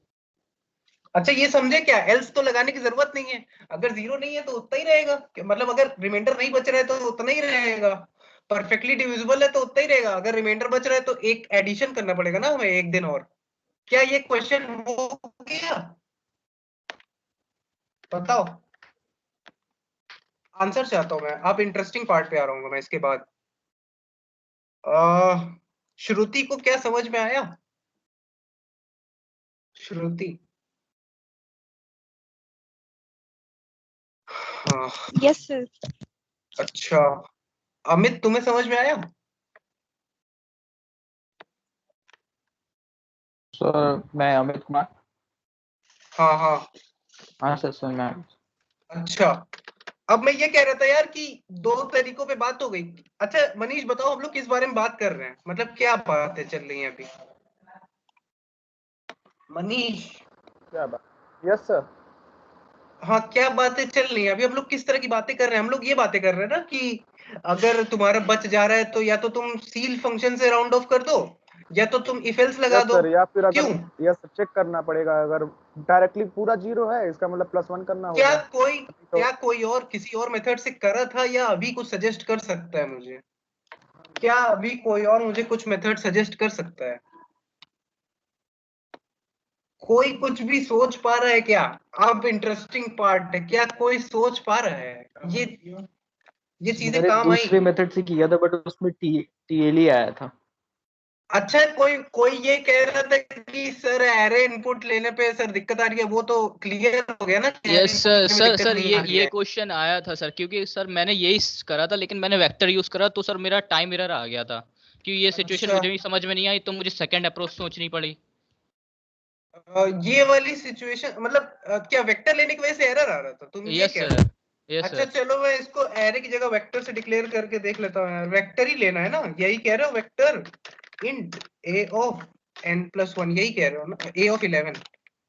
अच्छा ये समझे क्या, एल्स तो लगाने की जरूरत नहीं है, अगर जीरो नहीं है तो उतना ही रहेगा, मतलब अगर रिमाइंडर नहीं बच रहा है तो उतना ही रहेगा, परफेक्टली डिविजिबल है तो उतना ही रहेगा, अगर रिमाइंडर बच रहा है तो एक एडिशन करना पड़ेगा ना हमें एक दिन और। क्या ये क्वेश्चन हो गया, बताओ। आंसर चाहता हूं मैं, आप इंटरेस्टिंग पार्ट पे आ रहा हूँ मैं इसके बाद। श्रुति को क्या समझ में आया, श्रुति? हाँ यस सर। अच्छा, अमित तुम्हें समझ में आया? सर मैं अमित कुमार। हाँ हाँ। हाँ सर मैं। अच्छा, अब मैं ये कह रहा था यार कि दो तरीकों पे बात हो गई। अच्छा मनीष बताओ, हम लोग किस बारे में बात कर रहे हैं, मतलब क्या बातें चल रही हैं अभी? मनीष। क्या बात? Yes sir. हाँ क्या बातें चल रही हैं अभी, हम लोग किस तरह की बातें कर रहे हैं? हम लोग ये बातें कर रहे हैं ना कि अगर तुम्हारा बच जा रहा है तो या तो तुम सील फंक्शन से राउंड ऑफ कर दो, या तो तुम इफ एल्स लगा यस दो। सर, या फिर अगर क्यों? यस चेक करना पड़ेगा, अगर डायरेक्टली पूरा जीरो है इसका मतलब +1 करना क्या होगा। कोई तो क्या कोई और किसी और मेथड से करा था या अभी कुछ सजेस्ट कर सकता है मुझे? क्या अभी कोई और मुझे कुछ मेथड सजेस्ट कर सकता है? कोई कुछ भी सोच पा रहा है क्या? अब इंटरेस्टिंग पार्ट है, क्या कोई सोच पा रहा है ये चीजें मैंने काम दूसरे आएगी? मेथड से किया था बट उसमें टीएल आया था। अच्छा कोई कोई ये कह रहा था कि सर एरे इनपुट लेने पे सर दिक्कत आ रही है, वो तो क्लियर हो गया ना कि एरे यस इनपुट सर लेने में सर दिक्कत सर नहीं आ रही ये है। क्वेश्चन आया था सर, क्योंकि सर मैंने यही करा था लेकिन मैंने वेक्टर यूज करा तो सर मेरा टाइम एरर आ गया था, क्योंकि ये सिचुएशन अच्छा मुझे भी समझ में नहीं आई तो मुझे सेकंड अप्रोच सोचनी पड़ी। ये वाली सिचुएशन मतलब क्या वेक्टर लेने की वजह से एरर आ रहा था, तुम ये यस कह सर। रहे हो? यस अच्छा सर। चलो मैं इसको एरे की जगह वेक्टर से डिक्लेयर करके देख लेता हूँ यार, वेक्टर ही लेना है ना, यही कह रहे हो? Vector int A of n+1, यही कह रहे हो ना? ए ऑफ 11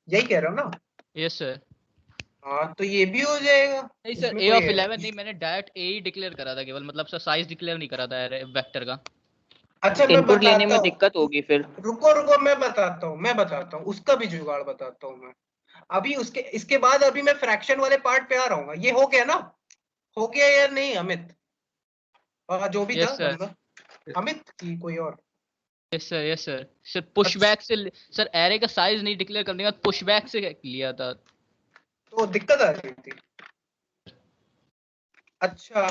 यही कह रहे हो ना? Yes sir. हाँ तो ये भी हो जाएगा, नहीं सर, इसमें ए कोई ऑफ है 11 नहीं, मैंने डायरेक्ट ए ही डिक्लेयर करा था केवल, मतलब सर साइज डिक्लेयर नहीं करा था वेक्टर का। अच्छा मैं इनपुट लेने बताता में हूँ, दिक्कत होगी फिर। रुको रुको मैं बताता हूँ उसका भी जुगाड़ बताता हूँ मैं। अभी उसके इसके बाद अभी मैं फ्रैक्शन वाले पार्ट पे आ रहा हूँ, ये हो गया ना? हो गया या नहीं अमित? जो भी था यस सर। बंदा, अमित की कोई और? Yes sir. Yes sir. Sir pushback से सर एरे का साइज नहीं डिक्लेयर करने के बाद पुशबैक से लिया था। तो दिक्कत आ रही थी। अच्छा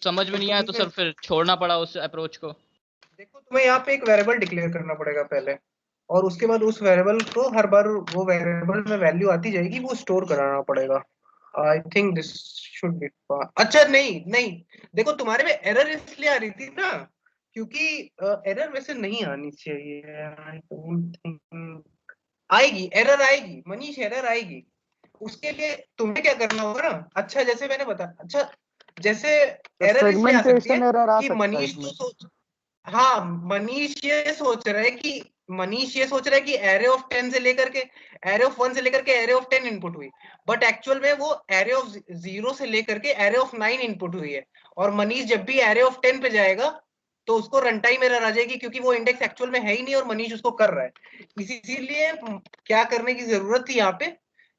समझ में तो नहीं आया तो तुमने सर फिर छोड़ना पड़ा उस अप्रोच को। देखो, तुम्हें यहाँ पे एक वेरिएबल डिक्लेयर करना पड़ेगा पहले, और उसके बाद उस वेरिएबल को हर बार वो वेरिएबल में वैल्यू आती जाएगी, वो स्टोर कराना पड़ेगा। I think this should be. अच्छा नहीं नहीं, देखो तुम्हारे में एरर इसलिए आ रही थी ना क्योंकि एरर वैसे नहीं आनी चाहिए, आई डोंट थिंक आएगी, एरर आएगी मनीष, एरर आएगी। उसके लिए तुम्हें क्या करना होगा ना, अच्छा जैसे मैंने बताया, अच्छा जैसे एरर इसलिए आ सकती है सेगमेंटेशन एरर आ कि सकता है मनीष इसमें। तो सोच, हाँ मनीष ये सोच रहा है कि एरे ऑफ 10 से लेकर के एरे ऑफ 1 से लेकर के एरे ऑफ 10 इनपुट हुई, बट एक्चुअल में वो एरे ऑफ 0 से लेकर के एरे ऑफ 9 इनपुट हुई है। और मनीष जब भी एरे ऑफ 10 पे जाएगा तो उसको रन टाइम एरर आ जाएगी, क्योंकि वो इंडेक्स एक्चुअल में है ही नहीं और मनीष उसको कर रहा है। इसीलिए क्या करने की जरूरत थी यहाँ पे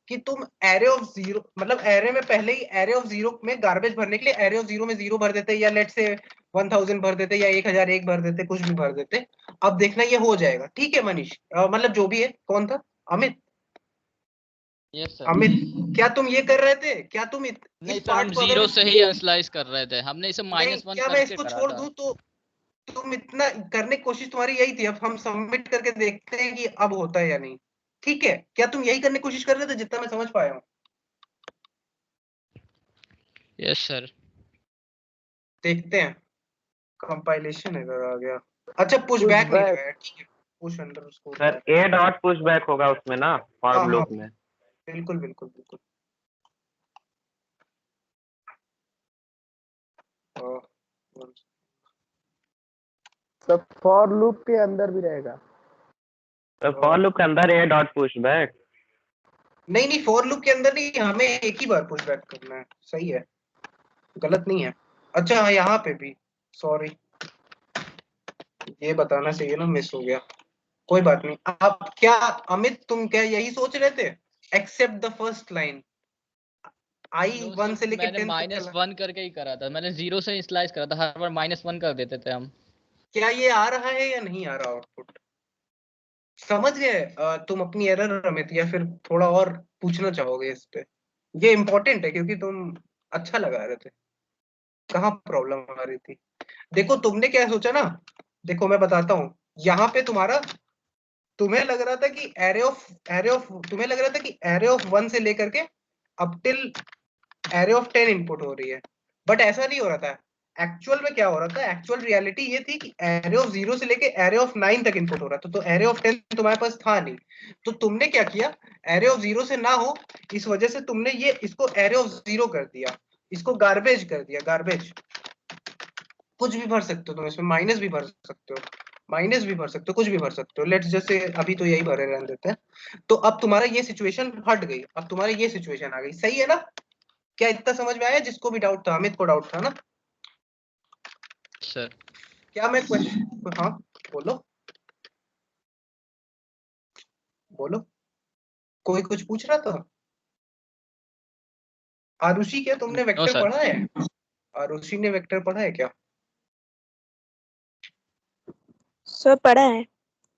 कि तुम एरे ऑफ 0 मतलब एरे में पहले ही एरे ऑफ 0 में गार्बेज भरने के लिए एरे ऑफ 0 में 0 भर देते, या लेट से 1000 भर देते, या 1001 भर देते, कुछ भी भर देते। अब देखना ये हो जाएगा, ठीक है मनीष? मतलब जो भी है, कौन था? अमित? Yes sir. अमित क्या तुम ये कर रहे थे, क्या तुम नहीं इस सर, हम पार्ट को अगर जीरो मैं से ही अनस्लाइज कर रहे थे, हमने इसे नहीं, -1 क्या मैं करके इसको करा छोड़ था। दूं तो तुम इतना करने की कोशिश तुम्हारी यही थी, अब हम सबमिट करके देखते हैं कि अब होता है या नहीं। ठीक है, क्या तुम यही करने की कोशिश कर रहे थे जितना मैं समझ पाया हूँ? Yes sir. देखते हैं, कंपाइलेशन एरर आ गया। अच्छा पुश पुश बैक नहीं बैक। लगाया, ठीक है, पुश अंडरस्कोर सर बैक। ए डॉट पुश बैक होगा उसमें ना, फॉर हाँ हाँ लूप में। बिल्कुल बिल्कुल बिल्कुल। सब फॉर लूप के अंदर भी रहेगा। तो फॉर लूप के अंदर ए डॉट पुश बैक। नहीं नहीं, फॉर लूप के अंदर नहीं, हमें एक ही बार पुश बैक करना है, सही है। गलत नहीं है। अच्छा हाँ, यहाँ पे भी सॉरी, ये बताना चाहिए ना, मिस हो गया। कोई बात नहीं। आप क्या अमित, तुम क्या यही सोच रहे थे? Except the first line, I know 1 sir, से लेके मैंने 10 तक माइनस वन करके ही करा था, मैंने जीरो से स्लाइस करा था, हर बार -1 कर देते थे हम। क्या ये आ रहा है या नहीं आ रहा आउटपुट? समझ गए तुम अपनी एरर अमित, या फिर थोड़ा और पूछना चाहोगे इस पे? ये इम्पोर्टेंट है क्योंकि तुम अच्छा लगा रहे थे। कहाँ प्रॉब्लम आ रही थी? देखो तुमने क्या सोचा ना, देखो मैं बताता हूँ। यहाँ पे तुम्हारा, तुम्हें लग रहा था कि एरे ऑफ तुम्हें लग रहा था कि एरे ऑफ 1 से लेकर के up till array of 10 input हो रही है, बट ऐसा नहीं हो रहा था। एक्चुअल में क्या हो रहा था, एक्चुअल रियलिटी ये थी कि एरे ऑफ 0 से लेके एरे ऑफ 9 तक इनपुट हो रहा था, तो एरे ऑफ 10 तुम्हारे पास था नहीं। तो तुमने क्या किया, एरे ऑफ 0 से ना हो इस वजह से तुमने ये इसको एरे ऑफ 0 कर दिया, इसको गार्बेज कर दिया, गार्बेज। कुछ भी भर सकते हो तुम इसमें, माइनस भी भर सकते हो, माइनस भी भर सकते हो, कुछ भी भर सकते हो। लेट्स जैसे अभी तो यही भरे रहने देते हैं। तो अब तुम्हारा ये सिचुएशन हट गई, अब तुम्हारी ये सिचुएशन आ गई, सही है ना? क्या इतना समझ में आया? जिसको भी डाउट था, अमित को डाउट था ना? सर क्या मैं क्वेश्चन, हाँ बोलो बोलो, कोई कुछ पूछ रहा था? आरुषि, क्या तुमने नो वेक्टर सर। पढ़ा है? आरुषि ने वेक्टर पढ़ा है क्या? सर पढ़ा है।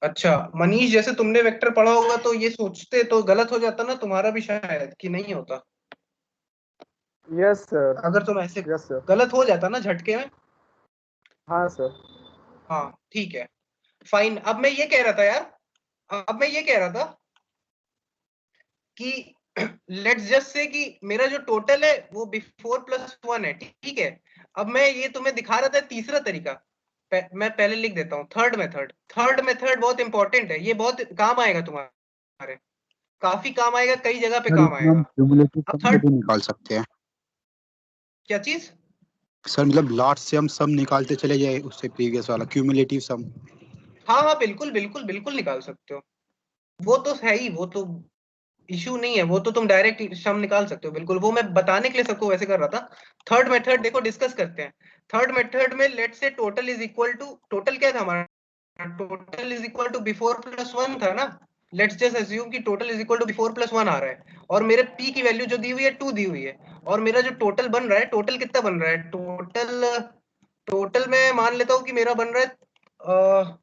अच्छा मनीष, जैसे तुमने वेक्टर पढ़ा होगा तो ये सोचते तो गलत हो जाता ना तुम्हारा भी शायद, कि नहीं होता? Yes sir. अगर तुम ऐसे यस सर। गलत हो जाता ना झटके में। हाँ सर। हाँ ठीक है, फाइन। अब मैं ये कह रहा था यार, अब मैं ये कह रहा था कि लेट्स जस्ट से कि मेरा जो टोटल है वो बिफोर प्लस 1 है, ठीक है। अब मैं ये तुम्हें दिखा रहा था तीसरा तरीका, मैं पहले लिख देता हूँ। थर्ड मेथड, थर्ड मेथड बहुत इंपॉर्टेंट है, ये बहुत काम आएगा तुम्हारे, काफी काम आएगा, कई जगह पे सर काम इसमें हम आएगा। क्यूमुलेटिव अब सम को थर्ड भी निकाल सकते हैं। क्या चीज? सर मतलब लास्ट से हम सम निकालते चले जाए, उससे प्रीवियस वाला क्यूमुलेटिव सम। हाँ हाँ बिल्कुल बिल्कुल बिल्कुल निकाल सकते हो, वो तो है ही, वो तो इशू नहीं है, वो तो तुम डायरेक्ट सम निकाल सकते हो बिल्कुल। वो मैं बताने के लिए सबको वैसे कर रहा था। थर्ड मेथड देखो डिस्कस करते हैं। थर्ड मेथड में let's say total is equal to, total क्या था हमारा? Total is equal to before plus 1 था ना। लेट्स जस्ट अज्यूम कि total is equal to before plus 1 आ रहा है, और मेरे पी की वैल्यू जो दी हुई है 2 दी हुई है, और मेरा जो टोटल बन रहा है, टोटल कितना बन रहा है? टोटल, टोटल में मान लेता हूँ कि मेरा बन रहा है,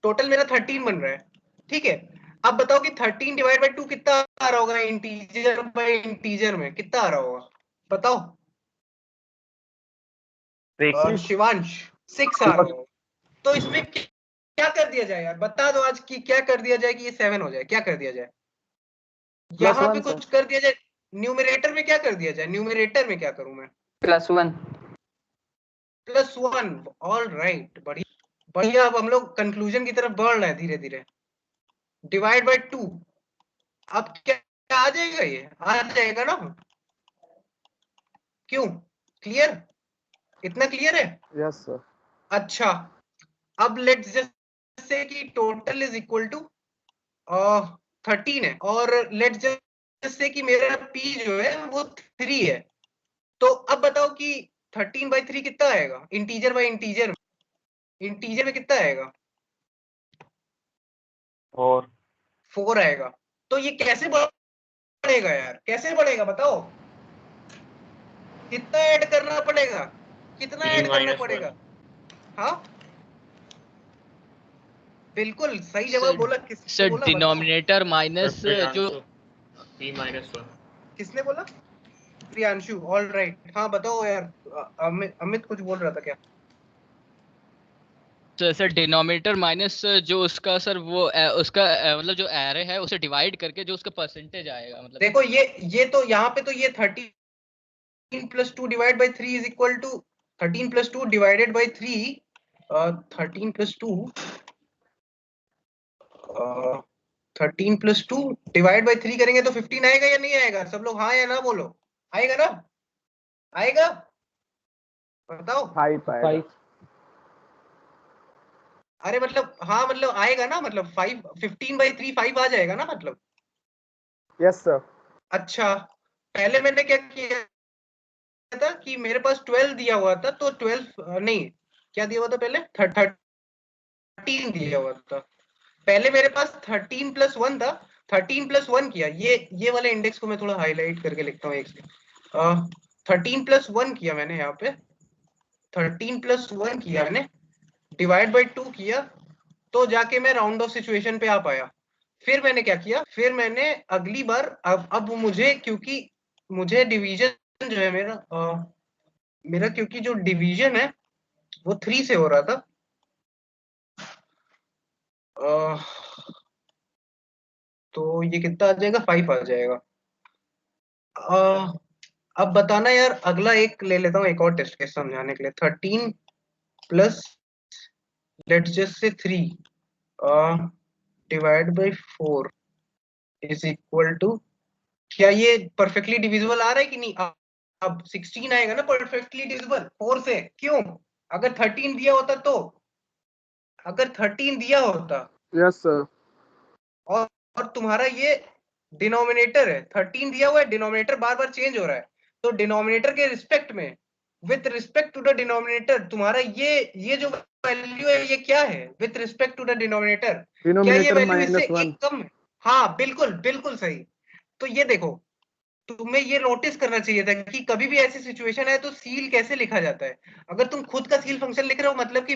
टोटल मेरा 13 बन रहा है, ठीक है। अब बताओ कि 13 डिवाइड बाई 2 कितना आ रहा होगा? इंटीजर बाई इंटीजर में कितना आ रहा होगा बताओ? शिवांश 6 आ रहा होगा। तो इसमें क्या कर दिया जाए यार, बता दो आज की क्या कर दिया जाए कि ये 7 हो जाए? क्या कर दिया जाए? यहाँ पे +1 सर। कुछ कर दिया जाए। न्यूमरेटर में क्या कर दिया जाए? न्यूमरेटर में क्या करूं मैं? +1। +1, ऑल राइट, बढ़िया बढ़िया। अब हम लोग कंक्लूजन की तरफ बढ़ रहे हैं धीरे धीरे। डिवाइड बाई 2, अब क्या आ जाएगा? ये आ जाएगा ना? क्यों? क्लियर? इतना क्लियर है? Yes sir. अच्छा, अब लेट्स जस्ट से कि टोटल इज इक्वल टू 13 है, और लेट्स जस्ट से कि मेरा पी जो है वो 3 है। तो अब बताओ कि 13/3 कितना आएगा? इंटीजर बाई इंटीजर में, इंटीजर में कितना आएगा? 4 आएगा। तो ये कैसे बढ़ेगा यार, कैसे बढ़ेगा बताओ? कितना ऐड करना पड़ेगा? कितना ऐड करना पड़ेगा? हाँ बिल्कुल सही जवाब बोला। किसने सर बोला बताओ? डिनोमिनेटर माइनस जो किसने बोला? Priyanshu, all right. हाँ बताओ यार, अमित अमित कुछ बोल रहा था क्या? सर डिनोमिनेटर माइनस जो उसका सर वो उसका मतलब जो एरे है उसे डिवाइड करके जो उसका परसेंटेज आएगा, मतलब देखो ये तो यहाँ पे तो ये 13 plus 2 divide by 3 is equal to 13 plus 2 divided by 3, 13 plus 2 13 plus 2 divide by 3 करेंगे तो 15 आएगा या नहीं आएगा? सब लोग हाँ या ना बोलो। आएगा ना? आएगा? बताओ। 5 आएगा। अरे मतलब हाँ, मतलब आएगा ना, मतलब 5, 15/3 5 आ जाएगा ना मतलब? Yes sir. अच्छा, पहले मैंने क्या किया था कि मेरे पास 12 दिया हुआ था, तो 12 नहीं, क्या दिया हुआ था पहले, 13 दिया हुआ था। पहले मेरे पास 13 + 1 था, 13 + 1 किया, ये वाले इंडेक्स को मैं थोड़ा हाईलाइट करके लिखता हूँ एक सेकंड। 13 + 1 किया मैंने यहाँ पे, 13 + 1 किया मैंने, डिवाइड बाई 2 किया, तो जाके मैं राउंड ऑफ सिचुएशन पे आ पाया। फिर मैंने क्या किया, फिर मैंने अगली बार अब मुझे, क्योंकि मुझे डिवीजन जो है मेरा क्योंकि जो डिवीजन है वो 3 से हो रहा था, तो ये कितना आ जाएगा, 5 आ जाएगा। अब बताना यार, अगला एक ले लेता हूँ, एक और टेस्ट केस समझाने के लिए। 13 plus let's just say 3 divide by 4 is equal to, क्या ये परफेक्टली डिविजिबल आ रहा है कि नहीं? अब 16 आएगा ना परफेक्टली डिविजिबल 4 से, क्यों? अगर 13 दिया होता तो, अगर 13 दिया होता, यस सर, और तुम्हारा ये डिनोमिनेटर है, 13 दिया हुआ है, डिनोमिनेटर बार बार चेंज हो रहा है, तो डिनोमिनेटर के रिस्पेक्ट में, with respect to the denominator, तुम्हारा ये जो वैल्यू है ये क्या है with respect to the denominator? क्या ये डिनोमिनेटर वैल्यू इससे -1। एक कम है? हाँ बिल्कुल बिल्कुल सही। तो ये देखो, तुम्हें ये नोटिस करना चाहिए था कि कभी भी ऐसी सिचुएशन है तो सील कैसे लिखा जाता है। अगर तुम खुद का सील फंक्शन लिख रहे हो, मतलब कि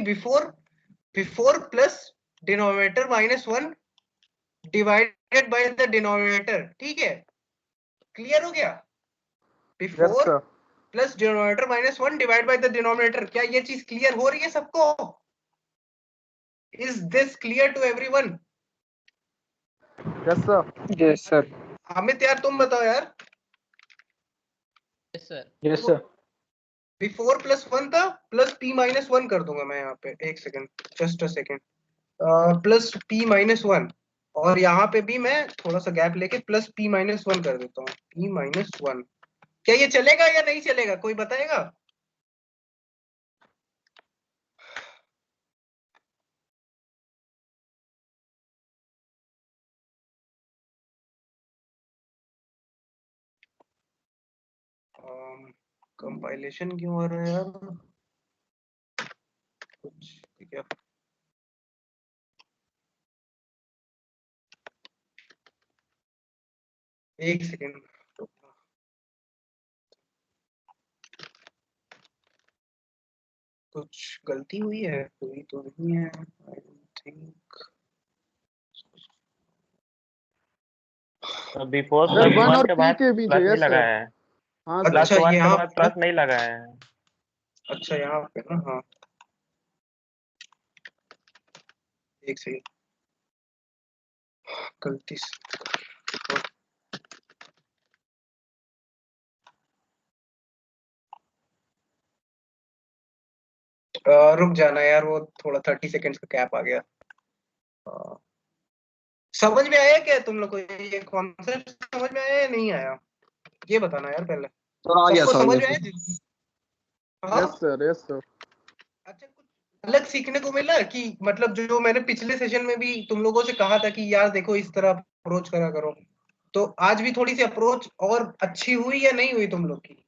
before plus denominator -1 divided by the denominator, ठीक है? क्लियर हो गया? Yes before sir, plus denominator -1 divide by the denominator. क्या ये चीज क्लियर हो रही है सबको? Is this clear to everyone? Yes sir, yes sir, Amit यार तुम बताओ यार। Yes sir, yes sir. Before +1 था, प्लस p-1 कर दूंगा मैं यहाँ पे, एक second, just a second, plus p-1, और यहाँ पे भी मैं थोड़ा सा गैप लेके प्लस p-1 कर देता हूँ, p-1। क्या ये चलेगा या नहीं चलेगा, कोई बताएगा? कंपाइलेशन क्यों हो रहा है यार, कुछ क्या? एक सेकेंड, कुछ गलती हुई है? हुई तो नहीं है, I think. Before sir plus 1 one और के पी बाद के बीच है। प्लस नहीं यस सर, लगाया है, हाँ सर, प्लस अच्छा 1 के यहाँ बाद प्लस नहीं लगाया है। अच्छा यहाँ पे ना, हाँ एक सेकेंड, गलती से रुक जाना यार, वो थोड़ा 30 सेकेंड्स का कैप आ गया। अ, समझ में आया क्या तुम लोग को, ये कॉन्सेप्ट समझ में आया या नहीं आया? ये बताना यार पहले, सर आ गया सबको सर, आ समझ गया में आया? सर। हाँ, यस सर, यस सर। अच्छा कुछ अलग सीखने को मिला कि, मतलब जो मैंने पिछले सेशन में भी तुम लोगों से कहा था कि यार देखो इस तरह अप्रोच करा करो, तो आज भी थोड़ी सी अप्रोच और अच्छी हुई या नहीं हुई तुम लोग की?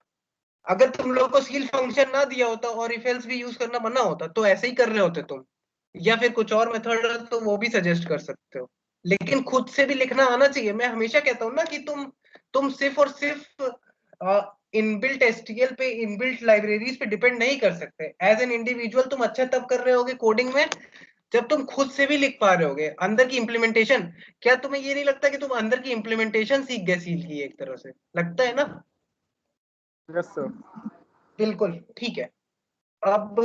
अगर तुम लोग को सील फंक्शन ना दिया होता और इफ एल्स भी यूज करना मना होता तो ऐसे ही कर रहे होते तुम, या फिर कुछ और मेथड तो वो भी सजेस्ट कर सकते हो, लेकिन खुद से भी लिखना आना चाहिए। मैं हमेशा कहता हूँ ना कि तुम सिर्फ और सिर्फ इनबिल्ट एसटीएल पे, इनबिल्ट लाइब्रेरीज पे डिपेंड नहीं कर सकते। एज एन इंडिविजुअल तुम अच्छा तब कर रहे होगे कोडिंग में जब तुम खुद से भी लिख पा रहे होगे अंदर की इम्प्लीमेंटेशन। क्या तुम्हें ये नहीं लगता कि तुम अंदर की इम्प्लीमेंटेशन सीख गए सील की, एक तरह से लगता है ना? यस सर, बिल्कुल ठीक है। अब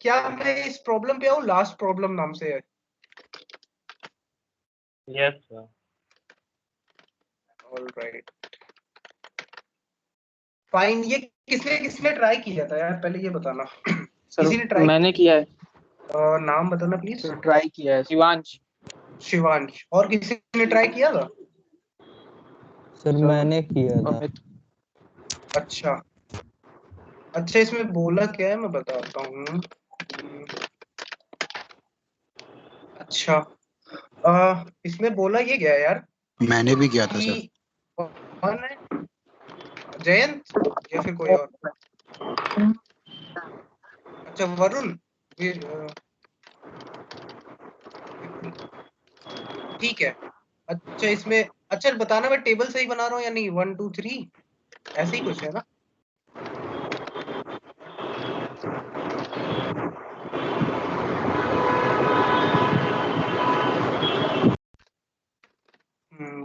क्या मैं इस प्रॉब्लम पे आऊं, लास्ट प्रॉब्लम नाम से है। Yes sir. Alright fine. ये किसने किसने ट्राई किया था यार, पहले ये बताना। सर किसी ने ट्राई मैंने किया है, नाम बताना प्लीज। सर ट्राई किया है शिवांश। शिवांश, और किसी ने ट्राई किया था? सर मैंने किया था। अमित। अच्छा अच्छा, इसमें बोला क्या है मैं बताता हूँ। अच्छा इसमें बोला ये गया है यार मैंने भी किया था सर। कि कौन है, जयंत या फिर कोई और? अच्छा वरुण, ठीक है। अच्छा इसमें, अच्छा बताना मैं टेबल सही बना रहा हूँ या नहीं, 1 2 3 ऐसे ही कुछ है ना?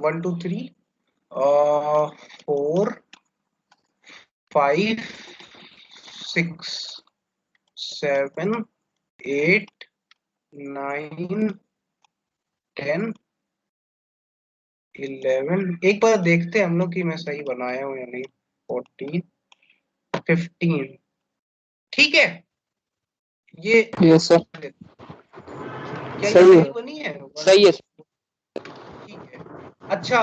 One two three 4 5 6 7 8 9 10 11। एक बार देखते हैं हम लोग कि मैं सही बनाया हूँ या नहीं। 14 15, ठीक है। ये यस सर, क्या ये सही है, सही बनी है? सही है। ठीक है। अच्छा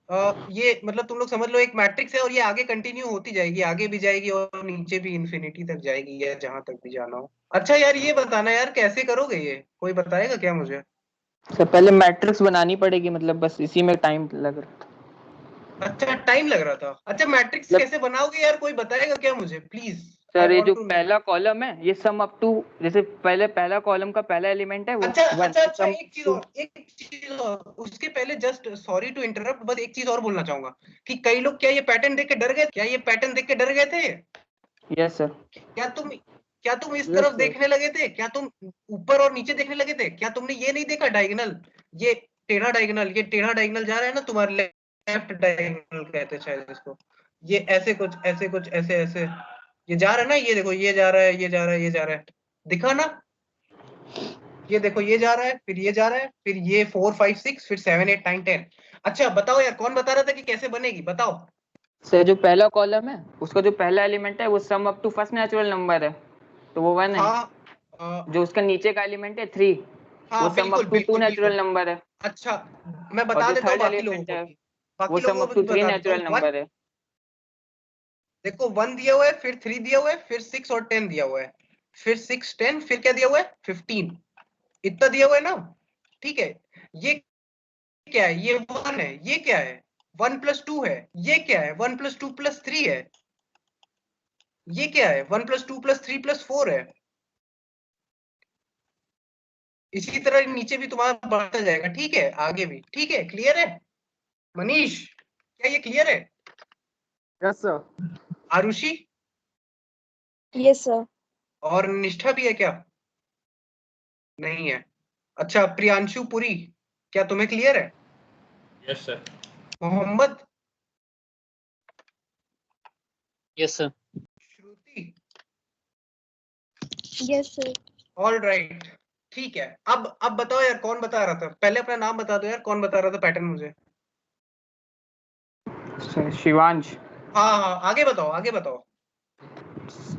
ये मतलब तुम लोग समझ लो एक मैट्रिक्स है और ये आगे कंटिन्यू होती जाएगी, आगे भी जाएगी और नीचे भी इन्फिनिटी तक जाएगी या जहां तक भी जाना हो। अच्छा यार ये बताना यार कैसे करोगे, ये कोई बताएगा क्या मुझे? सर पहले मैट्रिक्स बनानी पड़ेगी, मतलब बस इसी में टाइम लग रहा था। अच्छा टाइम लग रहा था। अच्छा मैट्रिक्स मतलब कैसे बनाओगे यार, कोई बताएगा क्या मुझे प्लीज? आई सर ये वांट जो टू नो। पहला कॉलम है ये सम अप टू, जैसे पहले पहला कॉलम का पहला एलिमेंट है वो अच्छा 1, अच्छा अच्छा, सम एक चीज और उसके पहले जस्ट सॉरी टू इंटरप्ट, बस एक चीज और बोलना चाहूंगा कि कई लोग क्या ये पैटर्न देख के डर गए, क्या ये पैटर्न देख के डर गए थे? यस सर, क्या तुम इस यस तरफ सर, देखने लगे थे? क्या तुम ऊपर और नीचे देखने लगे थे? क्या तुमने ये नहीं देखा डायगोनल, ये टेढ़ा डायगोनल, ये टेढ़ा डायगोनल जा रहा है ना तुम्हारे लेफ्ट डायगोनल कहते हैं शायद इसको। ये ऐसे कुछ ऐसे कुछ ऐसे ऐसे ये जा रहा है ना, ये देखो ये जा रहा है, ये जा रहा है, ये जा रहा है, दिखा ना? ये देखो ये जा रहा है, फिर ये जा रहा है, फिर ये 4 5 6 फिर 7 8 9 10। अच्छा बताओ यार कौन बता रहा था कि कैसे बनेगी, बताओ। सर जो पहला कॉलम है उसका जो पहला एलिमेंट है वो sum up to first natural number है, तो वो 1 है। हाँ जो उसका नीचे का एलिमेंट है 3, वो हाँ सम बिल्कुल अप टू 2 बिल्कुल बिल्कुल। नेचुरल नंबर है। अच्छा मैं और बता जो देता हूँ थर्ड बाकी लोगों एलिमेंट को है भी, वो बाकी सम लोगों अप को टू भी 3 बता देता नेचुरल हूँ। वन, नंबर है। देखो 1 दिया हुआ है, फिर 3 दिया हुआ है, फिर 6 और 10 दिया हुआ है, फिर 6 10 फिर क्या दिया हुआ है 15, इतना दिया हुआ है ना? ठीक है। ये क्या है? ये 1 है। ये क्या है? 1 + 2 है। ये क्या है? 1 + 2 + 3 है। ये क्या है? 1 + 2 + 3 + 4 है। इसी तरह नीचे भी तुम्हारा बढ़ता जाएगा, ठीक है, आगे भी ठीक है। क्लियर है मनीष? क्या ये क्लियर है? Yes sir. Arushi yes sir. और निष्ठा भी है क्या? नहीं है। अच्छा प्रियांशु पुरी, क्या तुम्हें क्लियर है? Yes sir. Mohammad, yes sir. Shruti, yes sir. All right, ठीक है। अब बताओ यार कौन बता रहा था, पहले अपना नाम बता दो यार, कौन बता रहा था पैटर्न मुझे? शिवांश। हाँ हाँ आगे बताओ, आगे बताओ।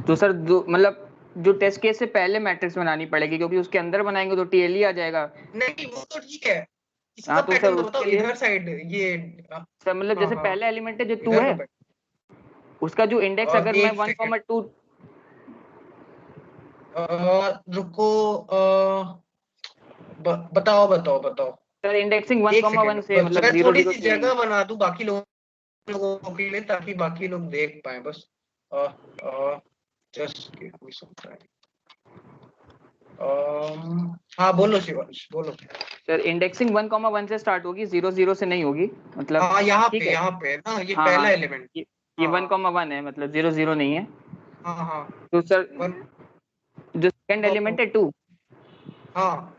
तो सर मतलब जो टेस्ट केस से पहले मैट्रिक्स बनानी पड़ेगी, क्योंकि उसके अंदर बनाएंगे तो टीएलई आ जाएगा। नहीं वो तो ठीक है, इसका हाँ तो सर पैटर्न तो बताओ उसके लिए इधर साइड ये। सर मतलब हाँ जैसे हाँ पहला एलिमेंट है जो 2 इधर है, का पैटर्न। उसका जो इंडेक्स अगर मैं एक 1, सेकेंड 2 रुको, बताओ बताओ बताओ। सर इंडेक्सिंग 1, एक सेकेंड 1 से बस, मतलब मैं 0 थोड़ी 0 सी से नहीं। जगह बना दूं बाकी लोगों के लिए ताकि बाकी लोग देख पाए बस। Just give me some time. हाँ बोलो शिवांश बोलो। सर इंडेक्सिंग 1, 1 से स्टार्ट होगी, 0 0 से नहीं होगी, मतलब हाँ ठीक है। यहाँ पे ना ये हाँ पहला हाँ, एलिमेंट। ये हाँ 1, 1 है, मतलब 0 0 नहीं है। हाँ हाँ तो सर वन जो सेकंड एलिमेंट है 2, हाँ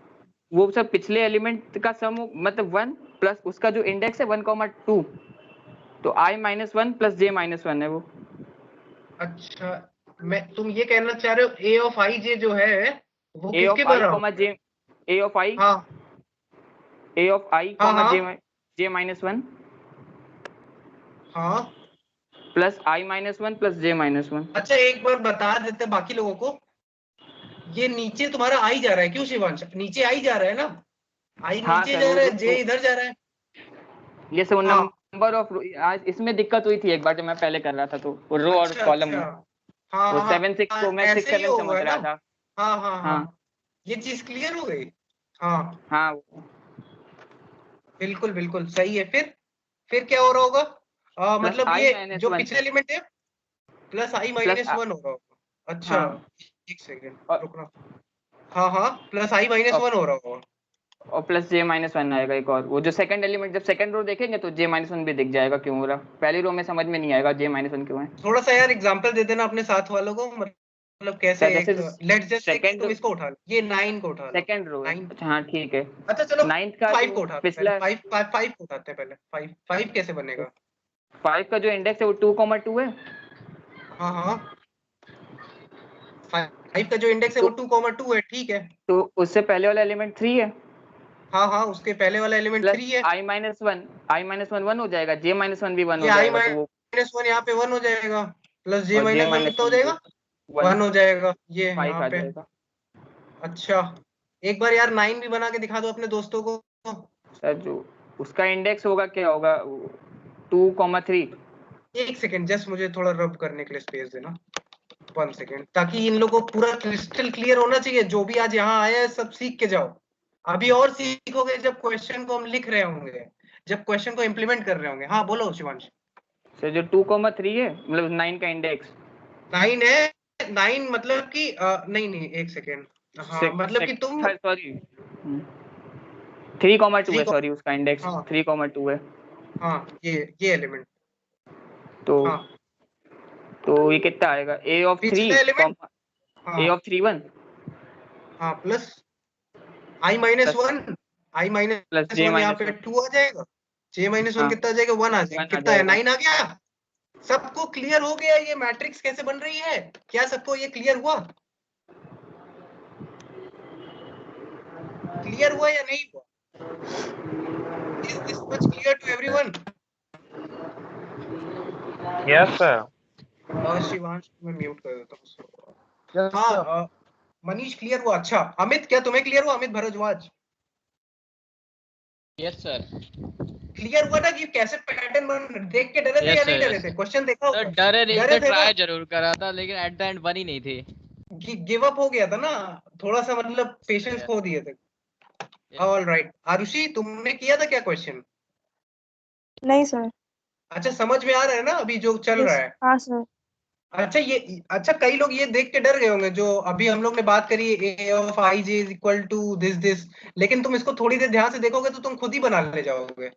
वो सर पिछले एलिमेंट का सम मतलब 1 प्लस उसका जो इंडेक्स है 1, 2, तो i - 1 + j - 1 है वो। अच्छा तुम ये कहना चाह रहे हो ए ऑफ आई जे जो है वो a किसके of i, बराबर है? j a of i हाँ a of i, हाँ हाँ j - 1 हाँ। Plus i - 1 + j - 1। अच्छा एक बार बता देते बाकी लोगों को, ये नीचे तुम्हारा आई जा रहा है क्यों शिवांश? नीचे आई जा रहा है ना, आई हाँ नीचे सर जा रहा है, जे वो इधर जा रहा है। जैसे वो हाँ नंबर ऑफ, आज इसमें दिक्कत हुई थी एक बार जब मैं पहले कर रहा था, तो वो रो और अच्छा कॉलम अच्छा। में हाँ वो हाँ 7 6 को मैं 6 ऐसे ही 7 होगा समझ ना। रहा था। हाँ हाँ हाँ हाँ ये चीज क्लियर हो गई। हाँ हाँ बिल्कुल बिल्कुल सही है। फिर क्या हो रहा होगा? प्लस मतलब i ये - जो 1 पिछले एलिमेंट है प्लस आई माइनस 1 हो रहा होगा। अच्छा हाँ। एक सेकेंड और रुकना। हाँ हाँ प्लस आई माइनस 1 हो रहा होगा। और प्लस जे माइनस वन आएगा एक और, वो जो सेकंड एलिमेंट जब सेकंड रो देखेंगे तो जे माइनस वन भी दिख जाएगा क्यों हो रहा। पहली रो में समझ में नहीं आएगा जे माइनस वन क्यों है। थोड़ा सा यार एग्जांपल दे देना अपने साथ वालों को, मतलब कैसे जैसे एक लेट्स जस्ट से सेकंड तुम इसको उठा लो, ये 9 को उठा लो। सेकंड रो है। 9 अच्छा हाँ ठीक है। अच्छा चलो 9th का 5 जो को उठाते हैं पिछला पहले, 5 को उठाते हैं पहले। 5 कैसे बनेगा? 5 का जो इंडेक्स है वो 2,2 है। हाँ हाँ 5 का जो इंडेक्स है वो 2,2 है, ठीक है। तो उससे पहले वाला एलिमेंट 3 है। हाँ हाँ उसके पहले वाला एलिमेंट 3 है। आई माइनस वन 1 हो जाएगा, जे माइनस वन भी 1 हो ये आई जाएगा तो वो माइनस 1 यहाँ पे 1 हो जाएगा, प्लस जे और जे माइनस 1 माइनस कितना हो वन जाएगा? 1 हो जाएगा ये 5 यहाँ आ पे। जाएगा। अच्छा एक बार यार 9 भी बना के दिखा दो अपने दोस्तों को। सर जो उसका इंडेक्स होगा क्या होगा 2,3। एक सेकेंड जस्ट मुझे थोड़ा रब करने के लिए स्पेस देना, 1 सेकेंड, ताकि इन लोगों को पूरा क्रिस्टल क्लियर होना चाहिए। जो भी आज यहाँ आया है सब सीख के जाओ। अभी और सीखोगे जब क्वेश्चन को हम लिख रहे होंगे, जब क्वेश्चन को इम्प्लीमेंट कर रहे होंगे। हाँ बोलो शिवांश। सर जो 2,3 है मतलब 9 का इंडेक्स 9 है। 9 मतलब कि नहीं नहीं एक सेकेंड, हाँ मतलब कि तुम सॉरी 3,2 है, 3 सॉरी उसका इंडेक्स हाँ 3,2 है। हाँ ये एलिमेंट तो हाँ तो ये कितना आएगा a ऑफ 3 पिछला एलिमेंट a ऑफ 3 1 हाँ प्लस आई माइनस 1, आई प्लस माइनस जे 1 यहाँ माइनस पे 1 2 आ जाएगा, जे माइनस 1 हाँ कितना आ जाएगा? 1 आ जाएगा। 1 आ कितना है? जाएगा। 9 आ गया। सबको क्लियर हो गया ये मैट्रिक्स कैसे बन रही है? क्या सबको ये क्लियर हुआ? क्लियर हुआ या नहीं हुआ? Is this much clear to everyone? Yes sir. Shivansh मैं म्यूट कर देता हूँ। Yes, हाँ sir. मनीष क्लियर हुआ। अच्छा अमित क्या तुम्हें क्लियर हुआ? Amit Bhardwaj yes sir. Clear हुआ ना कि कैसे पैटर्न बन? देख के डरे थे यस या सर नहीं डरे यस थे? सर। क्वेश्चन देखा सर होगा। डरे नहीं डरे थे, थे ना? ट्राई जरूर करा था लेकिन एट द एंड बनी नहीं थी। गिव अप हो गया था ना, थोड़ा सा मतलब पेशेंस खो दिए थे। ऑल राइट आरुषि तुमने किया था क्या क्वेश्चन? नहीं सर। अच्छा समझ में आ रहा है ना अभी जो चल रहा है? हाँ सर। अच्छा कई लोग ये देख के डर गए होंगे जो अभी हम लोग ने बात करी a of i j is equal to this, लेकिन तुम इसको थोड़ी देर ध्यान से देखोगे तो तुम खुद ही बना ले जाओगे।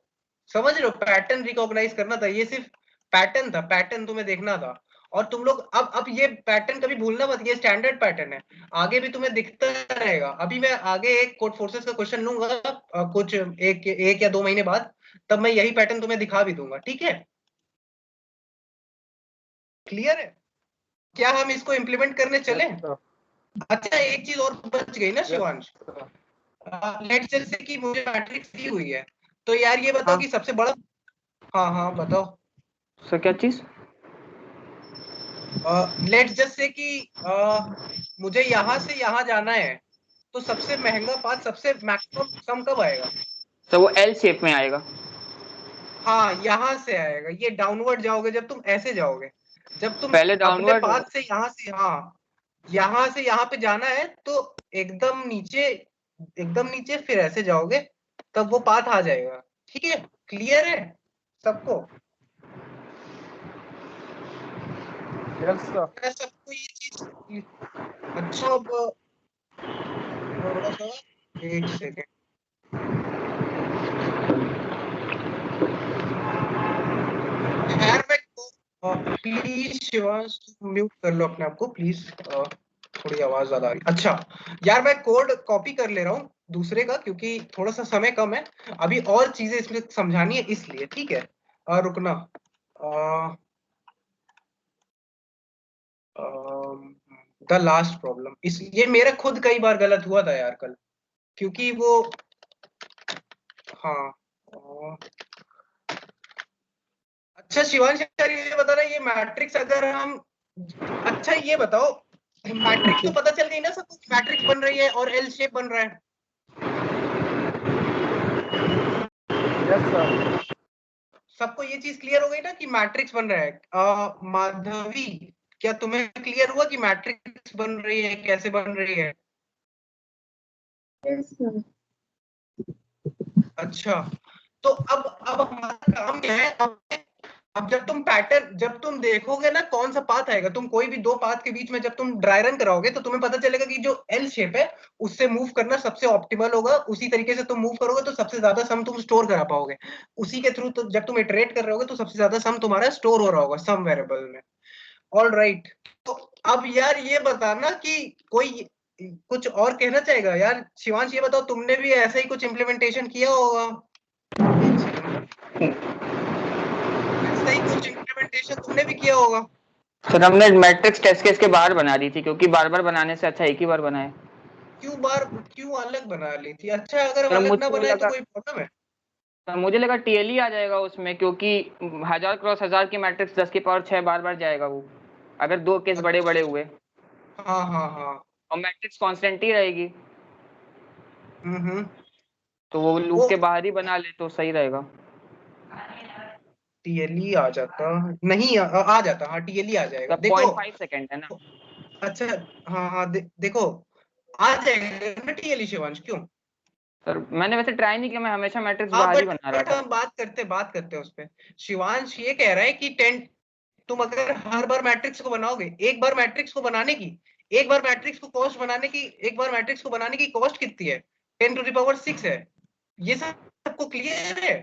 समझ रहे हो? पैटर्न रिकॉग्नाइज करना था, ये सिर्फ पैटर्न था, पैटर्न तुम्हें देखना था। और तुम लोग अब ये पैटर्न कभी भूलना मत, ये स्टैंडर्ड पैटर्न है, आगे भी तुम्हें दिखता रहेगा। अभी मैं आगे एक कोड फोर्सेस का क्वेश्चन लूंगा कुछ एक या 2 महीने बाद, तब मैं यही पैटर्न तुम्हें दिखा भी दूंगा, ठीक है? क्लियर है? क्या हम इसको इम्प्लीमेंट करने चले? अच्छा एक चीज और बच गई ना शिवांश, लेट्स जैसे कि मुझे मैट्रिक्स दी हुई है, तो यार ये बताओ कि सबसे बड़ा, हाँ हाँ बताओ सर क्या चीज? लेट्स जस्ट से कि मुझे यहाँ से यहाँ जाना है, तो सबसे महंगा पाथ, सबसे मैक्सिमम सम कब आएगा? सर वो एल शेप में आएगा। हाँ यहाँ से आएगा, ये डाउनवर्ड जाओगे जब तुम ऐसे जाओगे, जब तुम पहले अपने डाउनवर्ड पाथ से यहाँ से, हाँ यहाँ से यहाँ पे जाना है तो एकदम नीचे फिर ऐसे जाओगे, तब वो पाथ आ जाएगा। ठीक है? क्लियर है सबको? Yes, sir. सबको ये चीज अच्छा। अब थोड़ा सा एक सेकेंड, यार मैं प्लीज शिवांश म्यूट कर लो अपने आप को प्लीज, थोड़ी आवाज ज्यादा आ रही। अच्छा यार मैं कोड कॉपी कर ले रहा हूँ दूसरे का, क्योंकि थोड़ा सा समय कम है, अभी और चीजें इसमें समझानी है इसलिए। ठीक है? रुकना, द लास्ट प्रॉब्लम, इस ये मेरा खुद कई बार गलत हुआ था यार कल, क्योंकि वो हाँ अच्छा शिवांश यार ये बता रहा, ये मैट्रिक्स अगर हम, अच्छा ये बताओ मैट्रिक्स तो पता चल गई ना सबको, मैट्रिक्स बन रही है और एल शेप बन रहा है। Yes, sir. सबको ये चीज क्लियर हो गई ना कि मैट्रिक्स बन रहा है? माधवी क्या तुम्हें क्लियर हुआ कि मैट्रिक्स बन रही है, कैसे बन रही है? Yes, sir. अच्छा तो अब हमारा काम क्या है? अब अब जब तुम देखोगे ना कौन सा पाथ आएगा, तुम कोई भी दो पाथ के बीच में जब तुम ड्राई रन कराओगे तो तुम्हें पता चलेगा कि जो एल शेप है उससे मूव करना सबसे ऑप्टिमल होगा, उसी तरीके से तुम मूव करोगे तो सबसे ज्यादा सम तुम स्टोर करा पाओगे उसी के थ्रू। तो जब तुम इटरेट कर रहे होगे तो सबसे ज्यादा सम तुम्हारा स्टोर हो रहा होगा सम वेरिएबल में। ऑल राइट, तो अब यार ये बताना कि कोई कुछ और कहना चाहेगा यार। शिवांश ये बताओ, तुमने भी ऐसा ही कुछ इम्प्लीमेंटेशन किया होगा? ऐसा ही कुछ इम्प्लीमेंटेशन तुमने भी किया होगा? सर हमने मैट्रिक्स टेस्ट केस के बाहर बना दी थी, क्योंकि बार बार बनाने से अच्छा एक ही बार बनाए। क्यों अलग बना ली थी? अच्छा, अगर हम सर अलग ना मुझे बनाए तो लगा कोई प्रॉब्लम है? सर मुझे लगा टीएलई आ जाएगा उसमें, क्योंकि 1000 क्रॉस 1000 की मैट्रिक्स 10 की पावर 6 बार बार जाएगा वो, अगर दो केस बड़े बड़े हुए। हाँ हाँ हाँ। और मैट्रिक्स कांस्टेंट ही रहेगी, तो वो लूप वो के बाहर ही बना ले तो सही रहेगा। टीएलई आ जाता नहीं, आ जाता। हाँ टीएलई आ जाएगा, तब देखो। 0.5 सेकंड है ना। अच्छा, हाँ हाँ, देखो आ जाएगा ना टीएलई शिवांश, क्यों? सर मैंने वैसे ट्राई नहीं किया, मैं हमेशा मैट्रिक्स हाँ, बाहर ही बना रहा बट था। हम बात करते हैं उस पे। शिवांश ये कह रहा है कि 10, तुम अगर हर बार मैट्रिक्स को बनाओगे, एक बार मैट्रिक्स को बनाने की, एक बार मैट्रिक्स को कॉस्ट बनाने की, एक बार मैट्रिक्स को बनाने की कॉस्ट कितनी है? 10⁻6 है। ये सबको क्लियर है?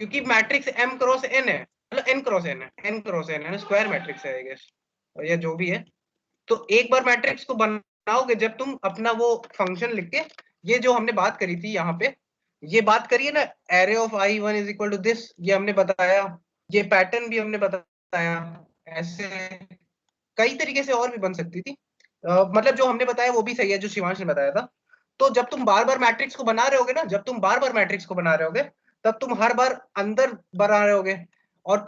क्योंकि मैट्रिक्स m क्रॉस n है, मतलब n क्रॉस n है, n क्रॉस n है ना, स्क्वायर मैट्रिक्स है आई गेस, या जो भी है। तो एक बार मैट्रिक्स को बनाओगे जब तुम अपना वो फंक्शन लिख के, ये जो हमने बात करी थी यहाँ पे, ये बात करिए ना, array of i1 is equal to this, ये हमने बताया, ये पैटर्न भी हमने बताया। ऐसे कई तरीके से और भी बन सकती थी। मतलब जो हमने बताया वो भी सही है, जो शिवांश ने बताया था। तो जब तुम बार बार मैट्रिक्स को बना रहे होगे ना, जब तुम बार बार मैट्रिक्स को बना रहे होगे, तब तुम हर बार अंदर बना रहे होगे। और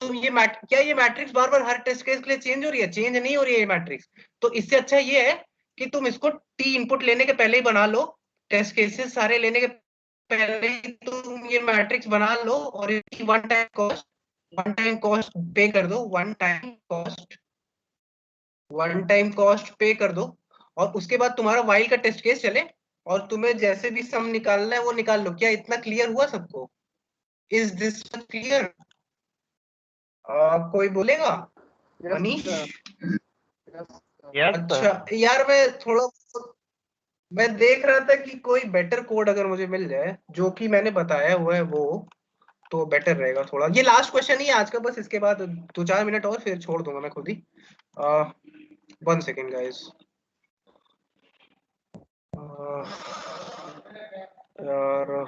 तुम क्या ये मैट्रिक्स बार बार हर टेस्ट केस के लिए चेंज हो रही है? चेंज नहीं हो रही है ये मैट्रिक्स। तो इससे अच्छा ये है कि तुम इसको टी इनपुट लेने के पहले ही बना लो, टेस्ट केसेस सारे लेने के पहले ही तुम ये मैट्रिक्स बना लो, और इसकी वन टाइम कॉस्ट पे कर दो, वन टाइम कॉस्ट पे कर दो। और उसके बाद तुम्हारा वाइल का टेस्ट केस चले, और तुम्हें जैसे भी सम निकालना है वो निकाल लो। क्या इतना क्लियर हुआ सबको? Is this clear? कोई बोलेगा? मनीष? अच्छा यार, मैं देख रहा था कि कोई बेटर कोड अगर मुझे मिल जाए जो कि मैंने बताया हुआ है वो, तो बेटर रहेगा थोड़ा। ये लास्ट क्वेश्चन ही है आज का, बस इसके बाद 2-4 मिनट और फिर छोड़ दूंगा मैं खुद ही। 1 सेकेंड गाइस। यार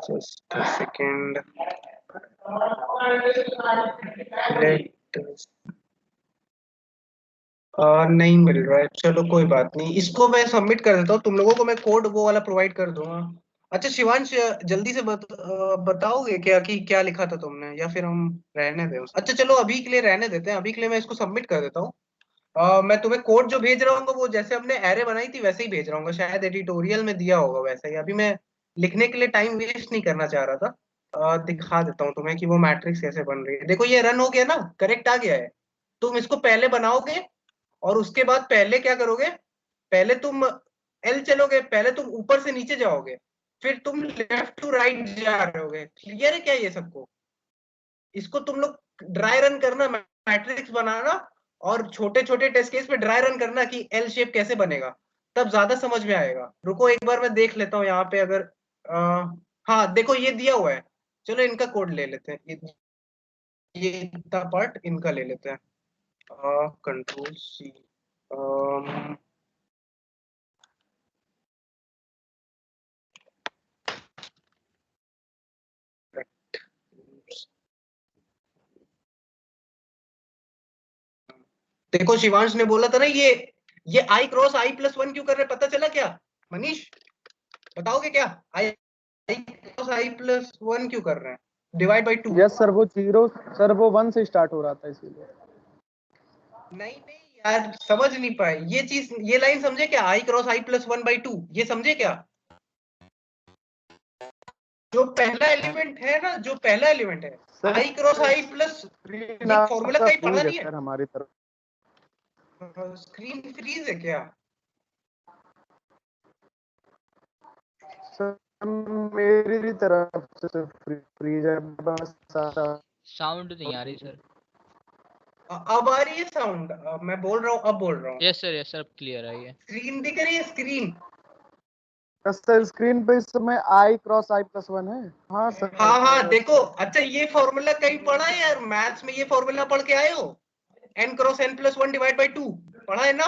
just a second. नहीं मिल रहा है, चलो कोई बात नहीं, इसको मैं सबमिट कर देता हूँ, तुम लोगों को मैं कोड वो वाला प्रोवाइड कर दूंगा। अच्छा शिवांश, जल्दी से बताओगे क्या कि क्या लिखा था तुमने, या फिर हम रहने दें? अच्छा चलो अभी के लिए रहने देते हैं, अभी के लिए मैं इसको सबमिट कर देता हूँ। मैं तुम्हें कोड जो भेज रहा हूँ वो जैसे हमने एरे बनाई थी वैसे ही भेज रहा हूँ, शायद एडिटोरियल में दिया होगा वैसे ही। अभी मैं लिखने के लिए टाइम वेस्ट नहीं करना चाह रहा था। दिखा देता हूँ तुम्हें कि वो मैट्रिक्स कैसे बन रही है। देखो ये रन हो गया ना, करेक्ट आ गया है। तुम इसको पहले बनाओगे और उसके बाद पहले क्या करोगे, पहले तुम एल चलोगे, पहले तुम ऊपर से नीचे जाओगे, फिर तुम लेफ्ट टू राइट जा रहे होगे। क्लियर है क्या ये सबको? इसको तुम लोग ड्राई रन करना, मैट्रिक्स बनाना, और छोटे छोटे टेस्ट केस पे ड्राई रन करना कि एल शेप कैसे बनेगा, तब ज्यादा समझ में आएगा। रुको एक बार मैं देख लेता हूँ यहाँ पे, अगर हाँ देखो ये दिया हुआ है। चलो इनका कोड ले लेते हैं, ये इतना पार्ट इनका ले लेते हैं। Control C. देखो शिवांश ने बोला था ना, ये आई क्रॉस आई प्लस 1 क्यों कर रहे हैं, पता चला क्या? मनीष बताओगे क्या? आई क्रॉस आई प्लस 1 क्यों कर रहे हैं? Divide by 2। यस सर, वो 0 सर, वो 1 से स्टार्ट हो रहा था इसीलिए। नहीं यार, समझ नहीं पाए ये चीज, ये लाइन समझे क्या? आई क्रॉस आई प्लस 1/2, ये समझे क्या? जो पहला एलिमेंट है ना, जो पहला एलिमेंट है आई क्रॉस आई प्लस, ये फॉर्मूला कहीं पढ़ा नहीं है? सर हमारी तरफ स्क्रीन फ्रीज है क्या? सर मेरी तरफ से फ्री है बस। साउंड नहीं आ रही सर। अब आ रही है साउंड? मैं बोल रहा हूँ, अब बोल रहा हूँ। यस सर क्लियर आई है। स्क्रीन दिख रही है? स्क्रीन? सर स्क्रीन पे इस समय I क्रॉस I+1 है। हाँ सर। हाँ देखो, अच्छा ये फॉर्मूला कहीं पढ़ा है यार? मैथ्स में ये फॉर्मूला पढ़ के आए हो? n cross n+1 divide by 2 पढ़ा है ना?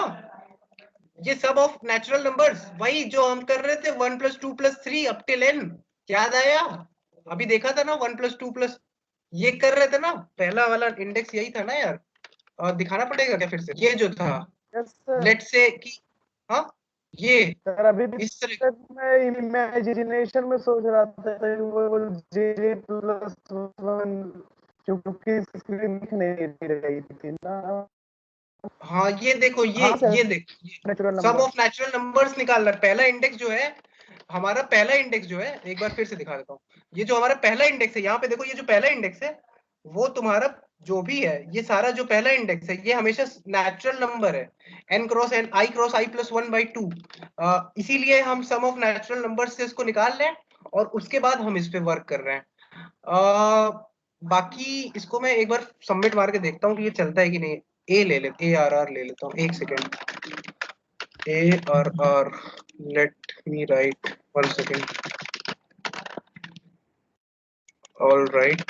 ये सब ऑफ नेचुरल नंबर्स, वही जो हम कर रहे थे 1 + 2 + 3 अप टिल n। याद आया? अभी देखा था ना 1 + 2 + ये कर रहे थे ना, पहला वाला इंडेक्स यही था ना यार। और दिखाना पड़ेगा क्या फिर से? ये जो था लेट्स से कि हाँ ये सर अभी भी इस तरह मैं इमेजिनेशन में सोच रहा था वो J+1 क्योंकि स्क्रीन दिख नहीं रही थी ना। हाँ ये देखो, ये देखो सम ऑफ नेचुरल नंबर्स निकालना। पहला इंडेक्स जो है हमारा, पहला इंडेक्स जो है, एक बार फिर से दिखा देता हूँ। ये जो हमारा पहला इंडेक्स है, यहाँ पे देखो, ये जो पहला इंडेक्स है वो तुम्हारा जो भी है, ये सारा जो पहला इंडेक्स है ये हमेशा नेचुरल नंबर है, n cross n I cross I+1/2। इसीलिए हम सम ऑफ नेचुरल नंबर से इसको निकाल रहे हैं और उसके बाद हम इस पे वर्क कर रहे हैं। बाकी इसको मैं एक बार सबमिट मार के देखता हूँ कि ये चलता है कि नहीं। ARR ले लेता हूँ, एक second. ARR, let me write 1 second. All right.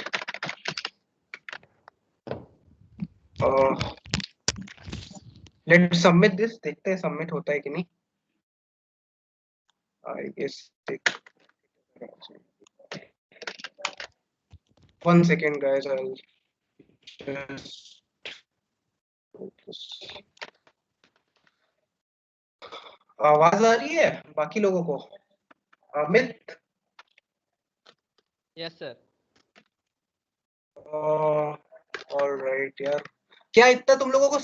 Let's submit this. देखते हैं सबमिट होता है कि नहीं। I guess 1 second guys, I'll just आवाज आ रही है बाकी लोगों को? Amit? Yes sir. All right यार, क्या इतना तुम लोगों को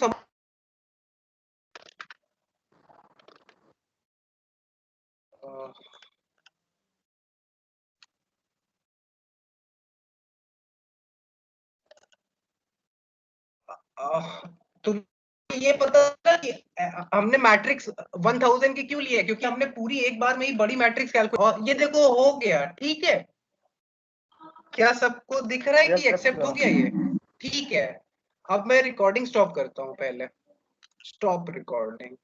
तुम ये पता था कि हमने मैट्रिक्स 1000 की क्यों लिया? क्योंकि हमने पूरी एक बार में ही बड़ी मैट्रिक्स कैलकुलेट, और ये देखो हो गया। ठीक है, क्या सबको दिख रहा है कि एक्सेप्ट हो गया ये? ठीक है, अब मैं रिकॉर्डिंग स्टॉप करता हूँ। पहले स्टॉप रिकॉर्डिंग।